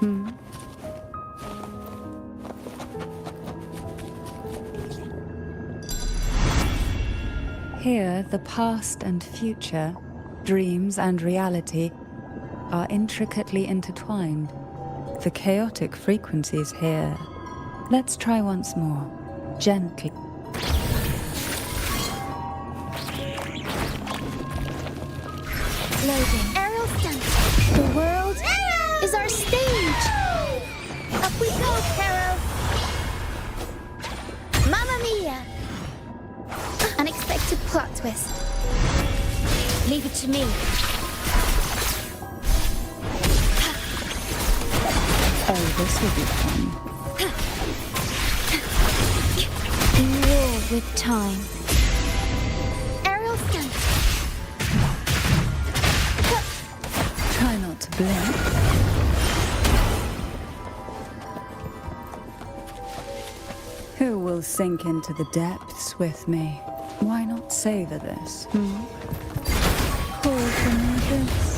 Here, the past and future, dreams and reality, are intricately intertwined. The chaotic frequencies here. Let's try once more, gently. Loading. Aerial stunt. The world is our stage. Up we go, Caro. Mamma mia. Unexpected plot twist. Leave it to me. Oh, this will be fun. War with time. Aerial stunt. Try not to blink. Who will sink into the depths with me? Why not savor this, Call for me this.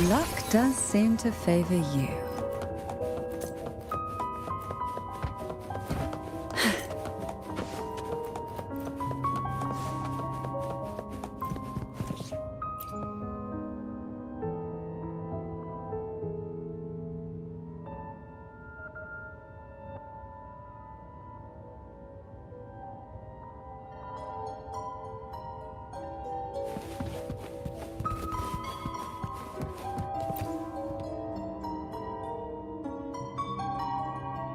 Luck does seem to favor you.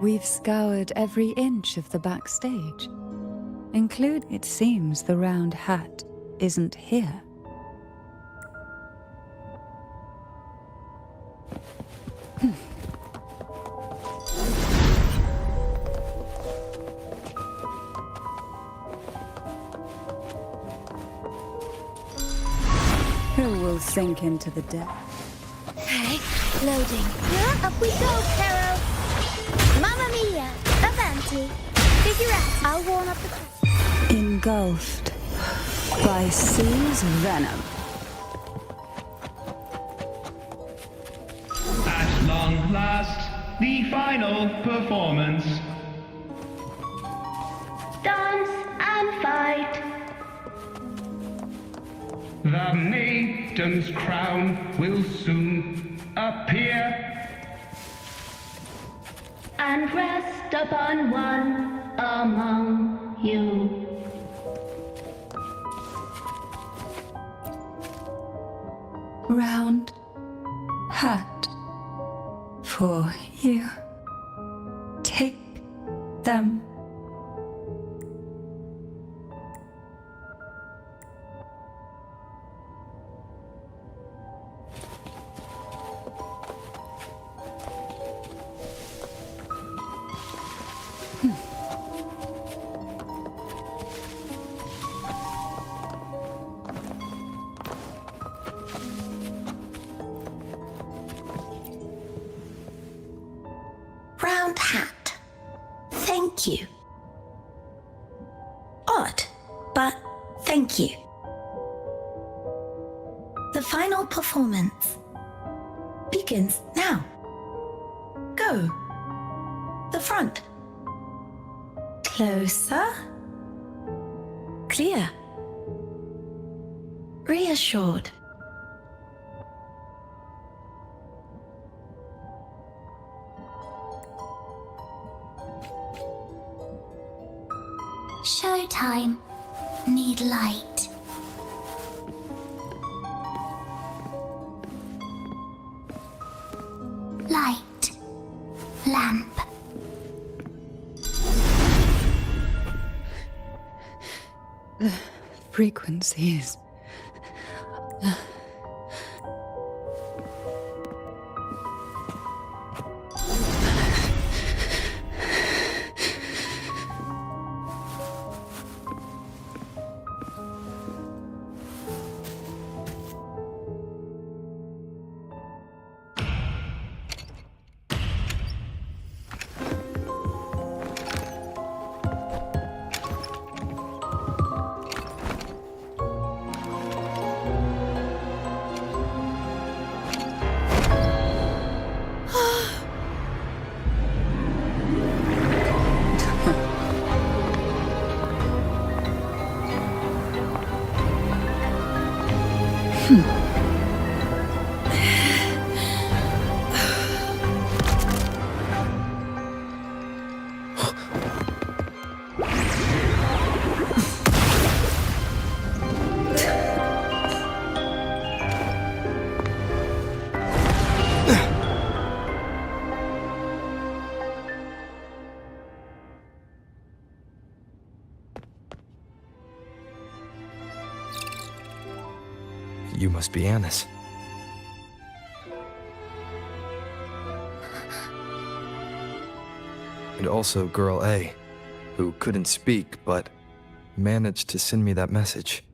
We've scoured every inch of the backstage. It seems the round hat isn't here. Chill will sink into the depth. Okay, loading. Up we go, Carol. Mamma mia, avanti. Figure out. I'll warm up the crew. Engulfed by sea's venom. At long last, the final performance. Dance and fight. The maiden's crown will soon appear. And rest upon one among you. Round hat for you. Take them. Round hat. Thank you. Odd, but thank you. The final performance begins now. Go. The front. Closer. Clear. Reassured. Showtime. Need light. Light. Lamp. The frequencies. You must be Annis. And also Girl A, who couldn't speak but managed to send me that message.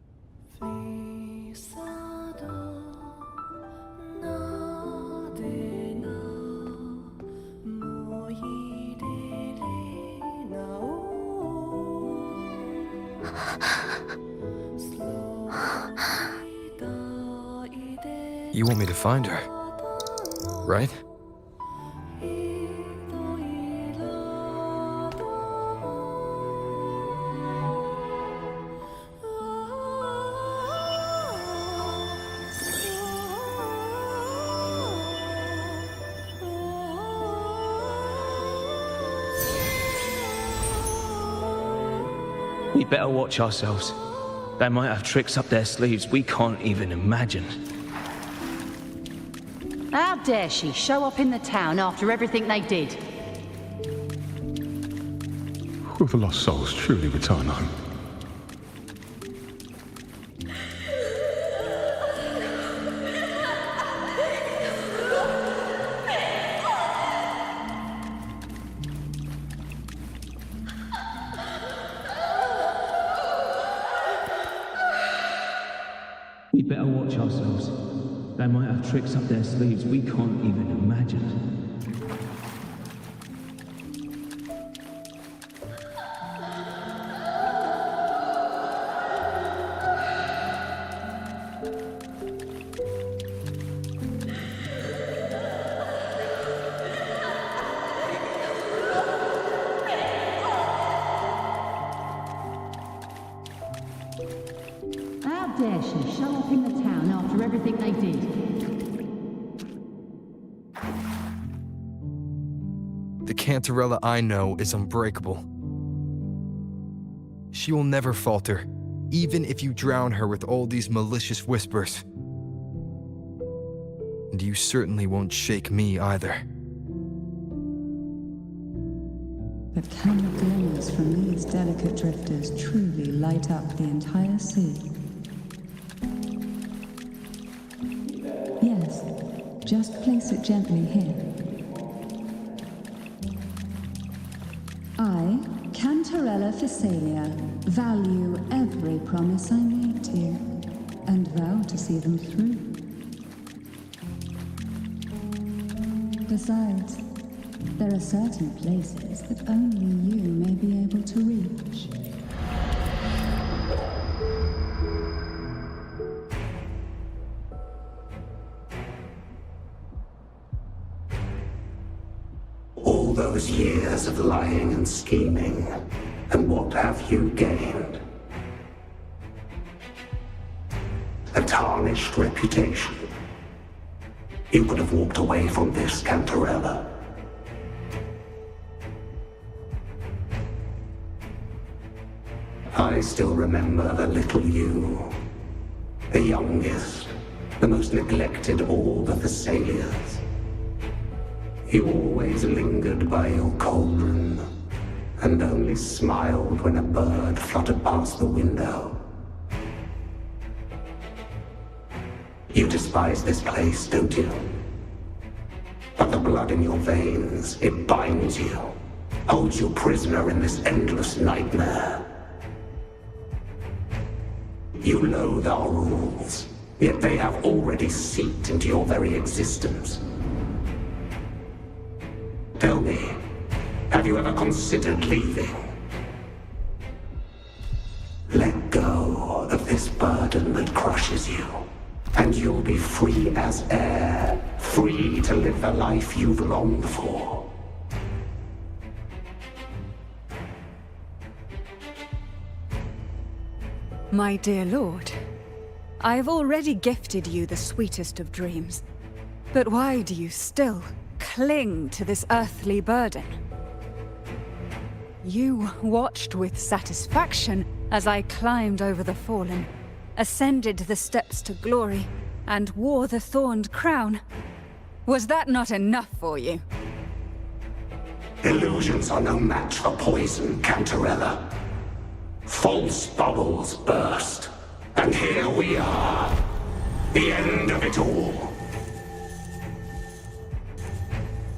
You want me to find her, right? We better watch ourselves. They might have tricks up their sleeves we can't even imagine. How dare she show up in the town after everything they did? Will the lost souls truly return home? We better watch watch ourselves. They might have tricks up their sleeves we can't even imagine. How dare she show up in the town after everything they did? The Cantarella I know is unbreakable. She will never falter, even if you drown her with all these malicious whispers. And you certainly won't shake me either. But can the glimmers from these delicate drifters truly light up the entire sea? Yes, just place it gently here. I, Cantarella Physalia, value every promise I made to you, and vow to see them through. Besides, there are certain places that only you may be able to reach. All those years of lying and scheming, and what have you gained? A tarnished reputation. You could have walked away from this, Cantarella. I still remember the little you, the youngest, the most neglected of all the Thessalians. You always lingered by your cauldron, and only smiled when a bird fluttered past the window. You despise this place, don't you? But the blood in your veins, it binds you, holds you prisoner in this endless nightmare. You loathe our rules, yet they have already seeped into your very existence. Tell me, have you ever considered leaving? Let go of this burden that crushes you, and you'll be free as air, free to live the life you've longed for. My dear lord, I have already gifted you the sweetest of dreams. But why do you still cling to this earthly burden? You watched with satisfaction as I climbed over the fallen, ascended the steps to glory, and wore the thorned crown. Was that not enough for you? Illusions are no match for poison, Cantarella. False bubbles burst, and here we are. The end of it all.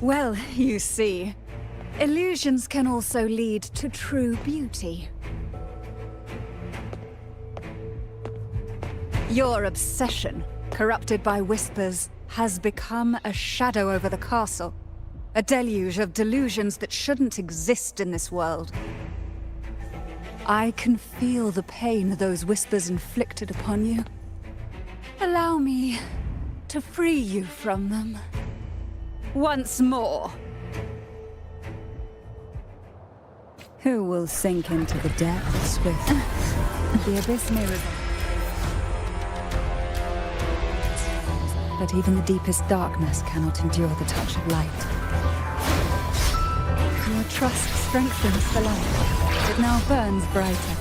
Well, you see, illusions can also lead to true beauty. Your obsession, corrupted by whispers, has become a shadow over the castle. A deluge of delusions that shouldn't exist in this world. I can feel the pain those whispers inflicted upon you. Allow me to free you from them. Once more. Who will sink into the depths with the abyss may revolve. But even the deepest darkness cannot endure the touch of light. Your trust strengthens the light. It now burns brighter.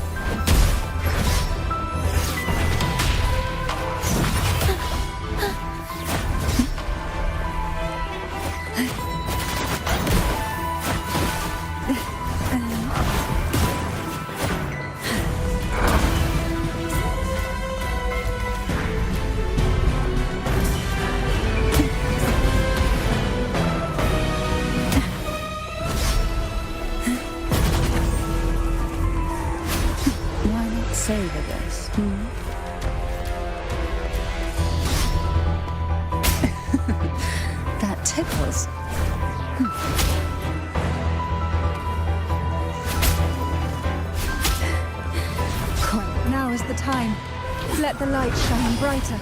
tickles. Quite, now is the time. Let the light shine brighter.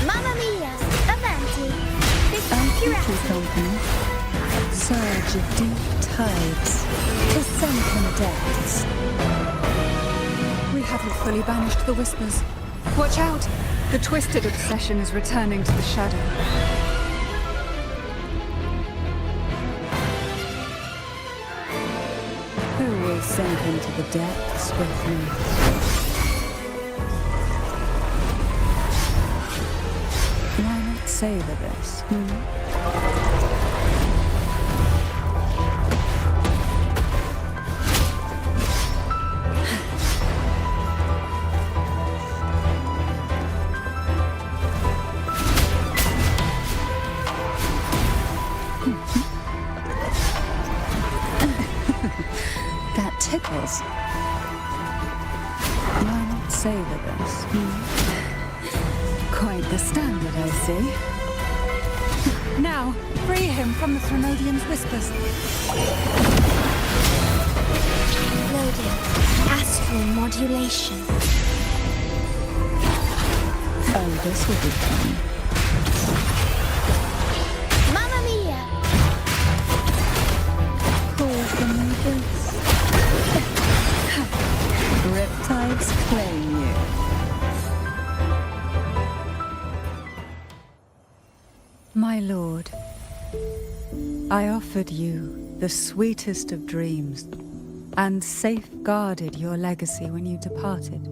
Mamma mia! Avanti! Company. Surge of deep tides to sunken depths. We haven't fully banished the whispers. Watch out! The twisted obsession is returning to the shadow. Who will sink into the depths with me? Why not savor this? That tickles. Why not savor this? Quite the standard, I see. Now, free him from the Threnodian's whispers. Loading. Astral modulation. Oh, this will be fun. Mamma mia! Call from me this. Riptides claim you. My lord, I offered you the sweetest of dreams and safeguarded your legacy when you departed.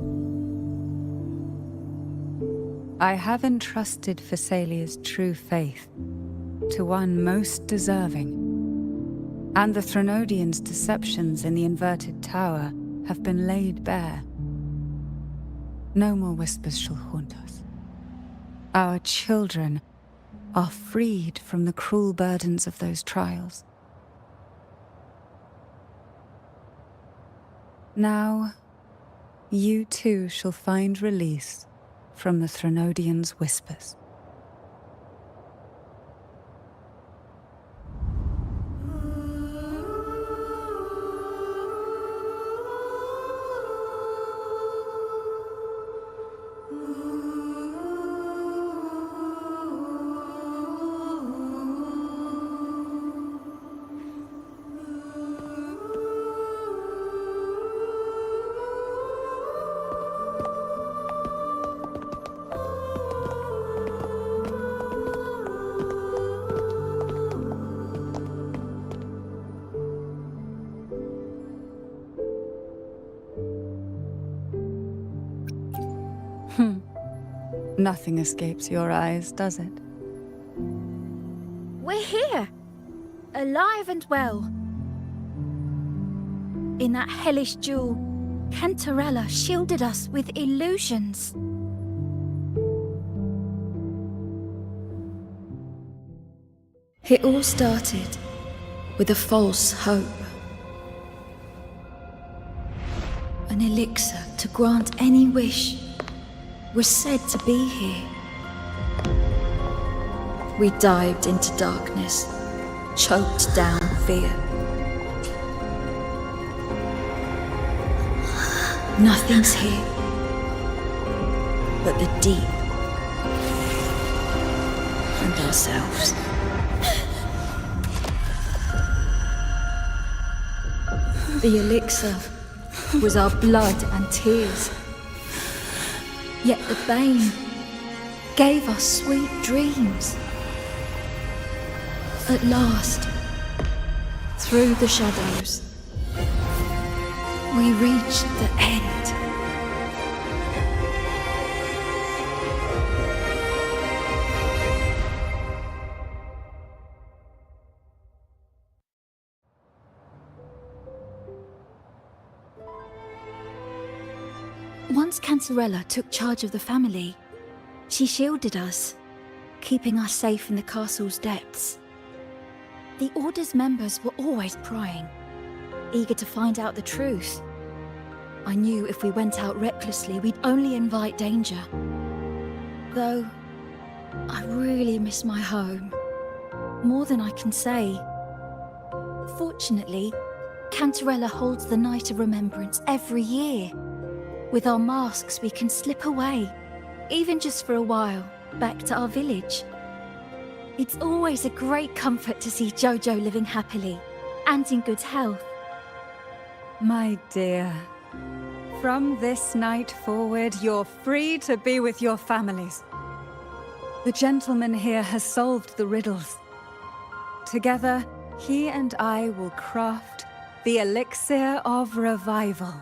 I have entrusted Phassalia's true faith to one most deserving, and the Threnodians' deceptions in the inverted tower have been laid bare. No more whispers shall haunt us. Our children are freed from the cruel burdens of those trials. Now, you too shall find release from the Threnodians' whispers. Nothing escapes your eyes, does it? We're here, alive and well. In that hellish duel, Cantarella shielded us with illusions. It all started with a false hope. An elixir to grant any wish was said to be here. We dived into darkness, choked down fear. Nothing's here but the deep and ourselves. The elixir was our blood and tears. Yet the bane gave us sweet dreams. At last, through the shadows, we reached the end. Once Cantarella took charge of the family, she shielded us, keeping us safe in the castle's depths. The Order's members were always prying, eager to find out the truth. I knew if we went out recklessly, we'd only invite danger. Though, I really miss my home. More than I can say. Fortunately, Cantarella holds the Night of Remembrance every year. With our masks, we can slip away, even just for a while, back to our village. It's always a great comfort to see Jojo living happily and in good health. My dear, from this night forward, you're free to be with your families. The gentleman here has solved the riddles. Together, he and I will craft the elixir of revival.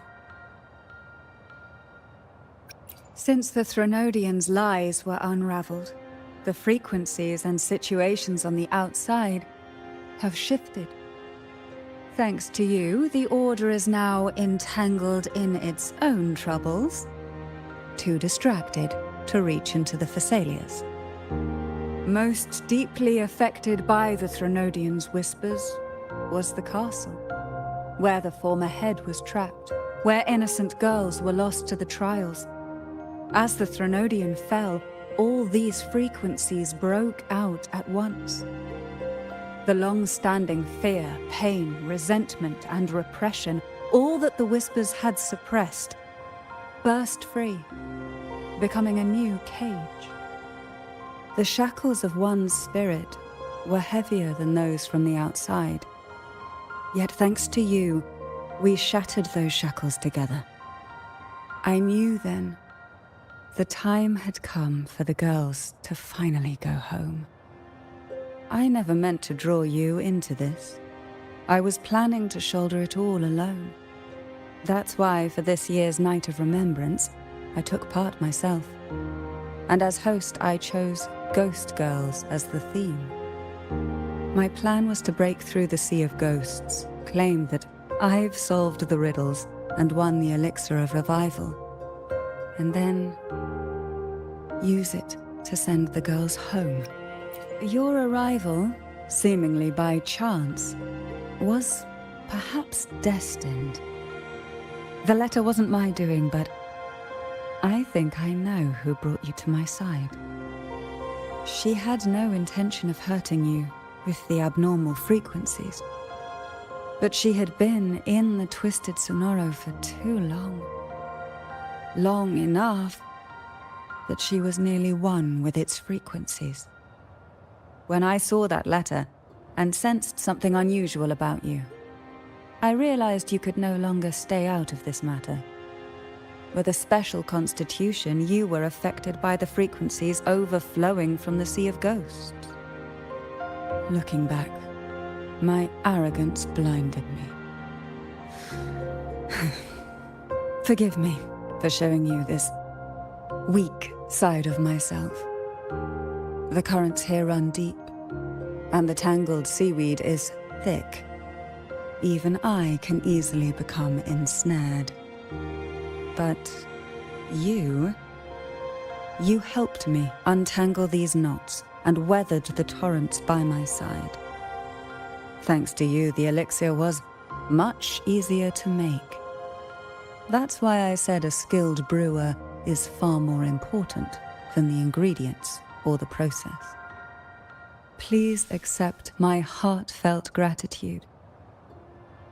Since the Threnodians' lies were unraveled, the frequencies and situations on the outside have shifted. Thanks to you, the Order is now entangled in its own troubles, too distracted to reach into the Thessalias. Most deeply affected by the Threnodians' whispers was the castle, where the former head was trapped, where innocent girls were lost to the trials. As the Threnodian fell, all these frequencies broke out at once. The long-standing fear, pain, resentment, and repression, all that the whispers had suppressed, burst free, becoming a new cage. The shackles of one's spirit were heavier than those from the outside. Yet thanks to you, we shattered those shackles together. I knew then the time had come for the girls to finally go home. I never meant to draw you into this. I was planning to shoulder it all alone. That's why for this year's Night of Remembrance, I took part myself. And as host, I chose Ghost Girls as the theme. My plan was to break through the sea of ghosts, claim that I've solved the riddles and won the elixir of revival, and then use it to send the girls home. Your arrival, seemingly by chance, was perhaps destined. The letter wasn't my doing, but I think I know who brought you to my side. She had no intention of hurting you with the abnormal frequencies, but she had been in the Twisted Sonoro for too long. Long enough that she was nearly one with its frequencies. When I saw that letter and sensed something unusual about you, I realized you could no longer stay out of this matter. With a special constitution, you were affected by the frequencies overflowing from the Sea of Ghosts. Looking back, my arrogance blinded me. Forgive me for showing you this weak side of myself. The currents here run deep, and the tangled seaweed is thick. Even I can easily become ensnared. But you helped me untangle these knots and weathered the torrents by my side. Thanks to you, the elixir was much easier to make. That's why I said a skilled brewer is far more important than the ingredients or the process. Please accept my heartfelt gratitude.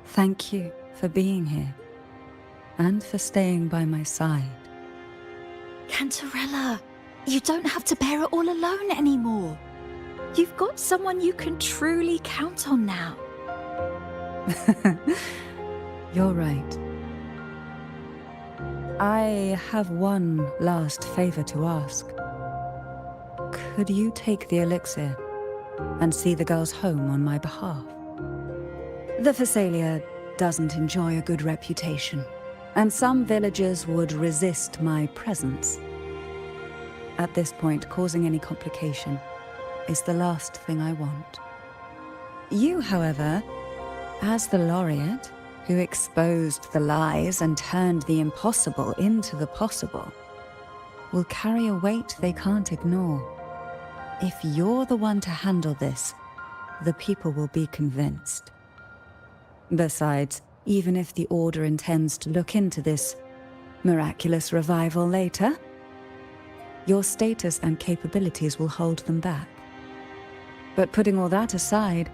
Thank you for being here and for staying by my side. Cantarella, you don't have to bear it all alone anymore. You've got someone you can truly count on now. You're right. I have one last favor to ask. Could you take the elixir and see the girls home on my behalf? The Thessalia doesn't enjoy a good reputation, and some villagers would resist my presence. At this point, causing any complication is the last thing I want. You, however, as the laureate who exposed the lies and turned the impossible into the possible, will carry a weight they can't ignore. If you're the one to handle this, the people will be convinced. Besides, even if the Order intends to look into this miraculous revival later, your status and capabilities will hold them back. But putting all that aside,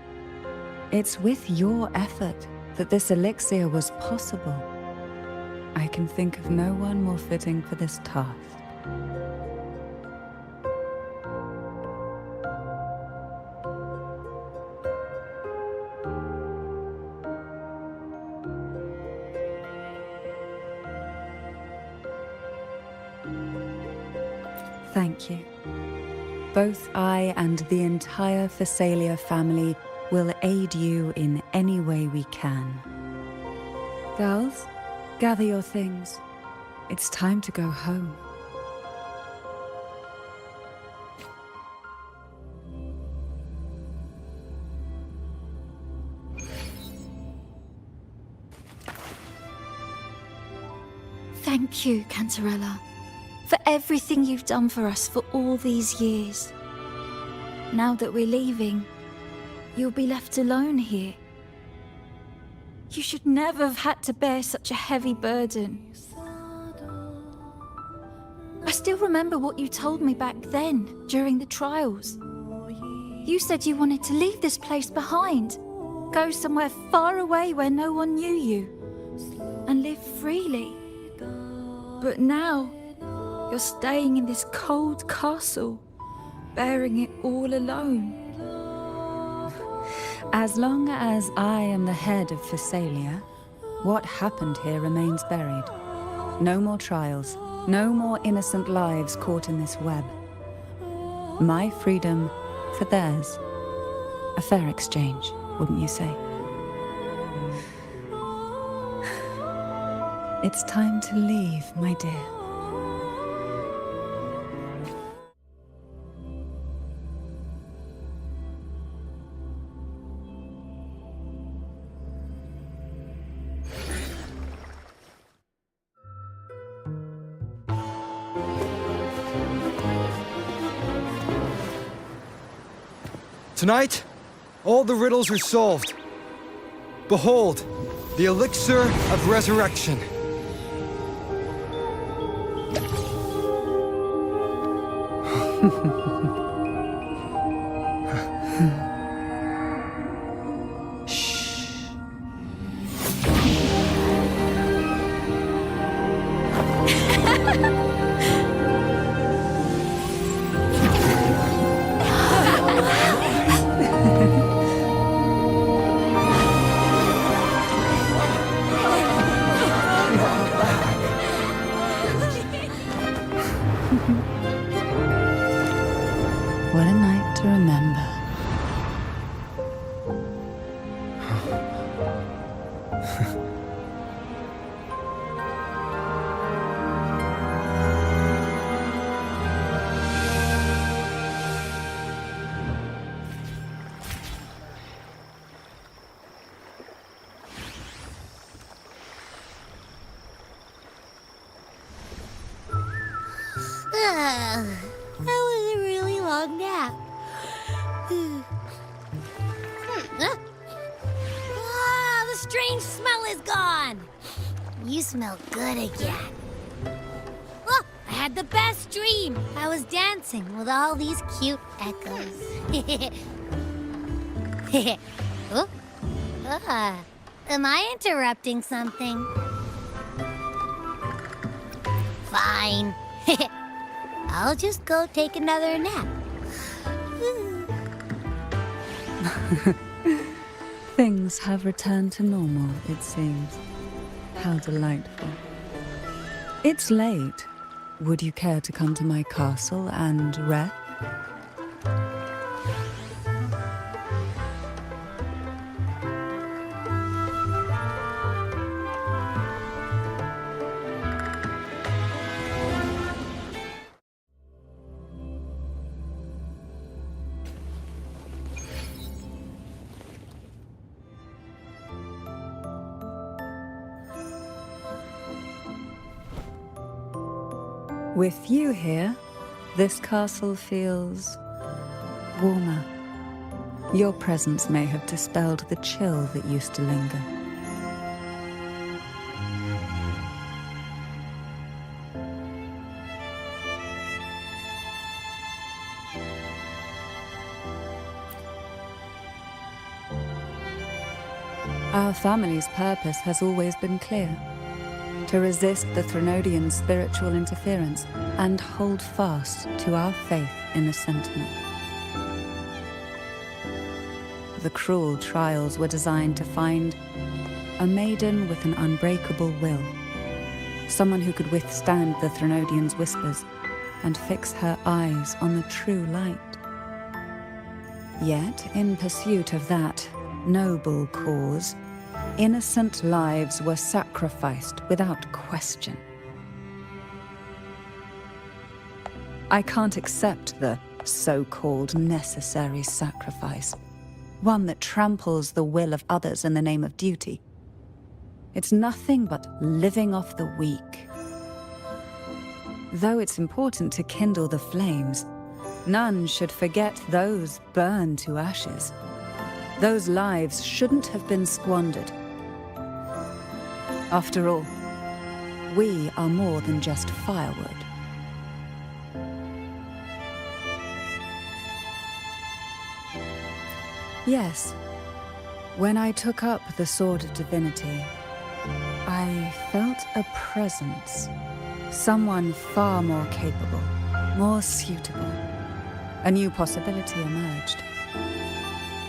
it's with your effort that this elixir was possible. I can think of no one more fitting for this task. Thank you. Both I and the entire Phasalia family will aid you in any way we can. Girls, gather your things. It's time to go home. Thank you, Cantarella, for everything you've done for us for all these years. Now that we're leaving, you'll be left alone here. You should never have had to bear such a heavy burden. I still remember what you told me back then, during the trials. You said you wanted to leave this place behind, go somewhere far away where no one knew you, and live freely. But now, you're staying in this cold castle, bearing it all alone. As long as I am the head of Phasalia, what happened here remains buried. No more trials, no more innocent lives caught in this web. My freedom for theirs. A fair exchange, wouldn't you say? It's time to leave, my dear. Tonight, all the riddles are solved. Behold, the elixir of resurrection. What a night to remember. That was a really long nap. The strange smell is gone. You smell good again. Look, I had the best dream. I was dancing with all these cute echoes. Oh, am I interrupting something? Fine. I'll just go take another nap. Things have returned to normal, it seems. How delightful. It's late. Would you care to come to my castle and rest? With you here, this castle feels warmer. Your presence may have dispelled the chill that used to linger. Our family's purpose has always been clear: to resist the Threnodian spiritual interference and hold fast to our faith in the Sentinel. The cruel trials were designed to find a maiden with an unbreakable will, someone who could withstand the Threnodian's whispers and fix her eyes on the true light. Yet, in pursuit of that noble cause, innocent lives were sacrificed without question. I can't accept the so-called necessary sacrifice, one that tramples the will of others in the name of duty. It's nothing but living off the weak. Though it's important to kindle the flames, none should forget those burned to ashes. Those lives shouldn't have been squandered. After all, we are more than just firewood. Yes, when I took up the Sword of Divinity, I felt a presence, someone far more capable, more suitable. A new possibility emerged.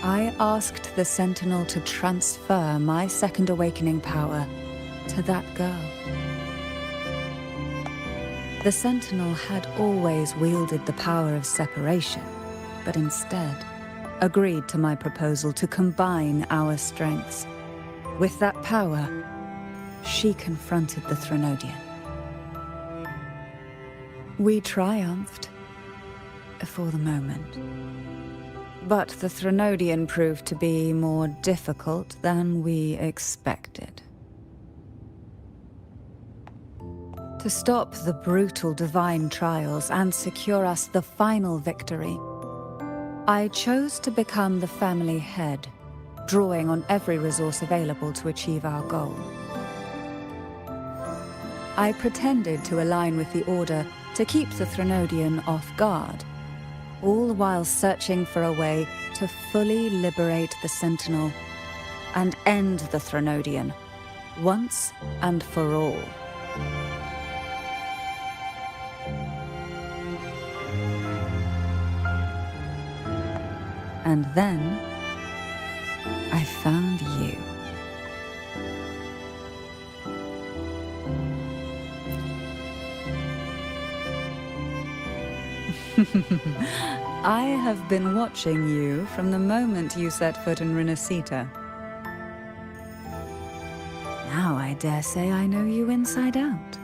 I asked the Sentinel to transfer my second awakening power to that girl. The Sentinel had always wielded the power of separation, but instead agreed to my proposal to combine our strengths. With that power, she confronted the Threnodian. We triumphed, for the moment. But the Threnodian proved to be more difficult than we expected. To stop the brutal divine trials and secure us the final victory, I chose to become the family head, drawing on every resource available to achieve our goal. I pretended to align with the Order to keep the Threnodian off guard, all while searching for a way to fully liberate the Sentinel and end the Threnodian, once and for all. And then I found you. I have been watching you from the moment you set foot in Renacita. Now I dare say I know you inside out.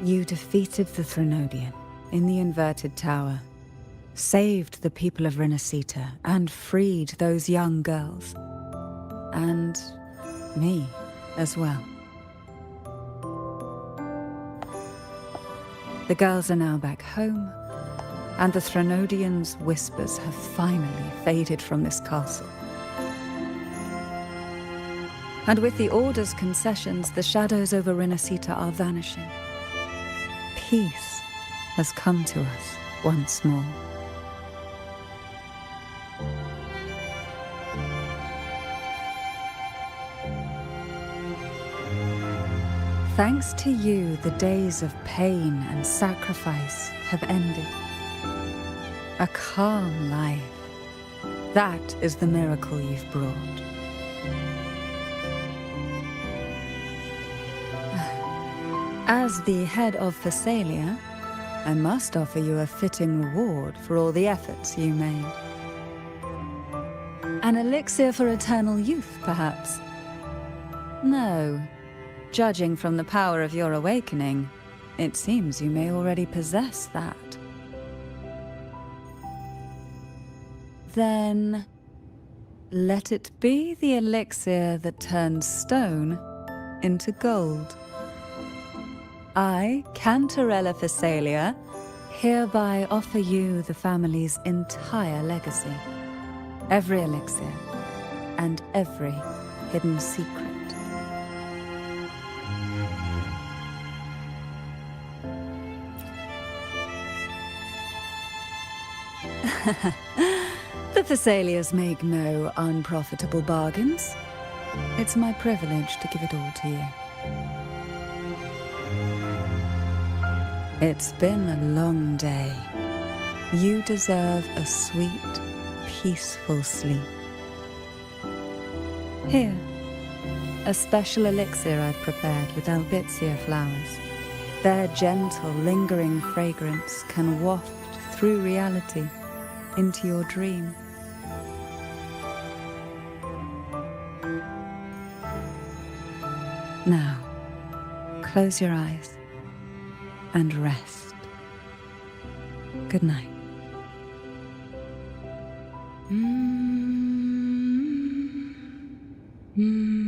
You defeated the Threnodian in the Inverted Tower, saved the people of Renacita, and freed those young girls. And me as well. The girls are now back home, and the Threnodian's whispers have finally faded from this castle. And with the Order's concessions, the shadows over Renacita are vanishing. Peace has come to us once more. Thanks to you, the days of pain and sacrifice have ended. A calm life. That is the miracle you've brought. As the head of Phasalia, I must offer you a fitting reward for all the efforts you made. An elixir for eternal youth, perhaps? No. Judging from the power of your awakening, it seems you may already possess that. Then, let it be the elixir that turns stone into gold. I, Cantarella Phasalia, hereby offer you the family's entire legacy. Every elixir and every hidden secret. The Thessalias make no unprofitable bargains. It's my privilege to give it all to you. It's been a long day. You deserve a sweet, peaceful sleep. Here, a special elixir I've prepared with albizia flowers. Their gentle, lingering fragrance can waft through reality into your dream. Now, close your eyes and rest. Good night. Mm.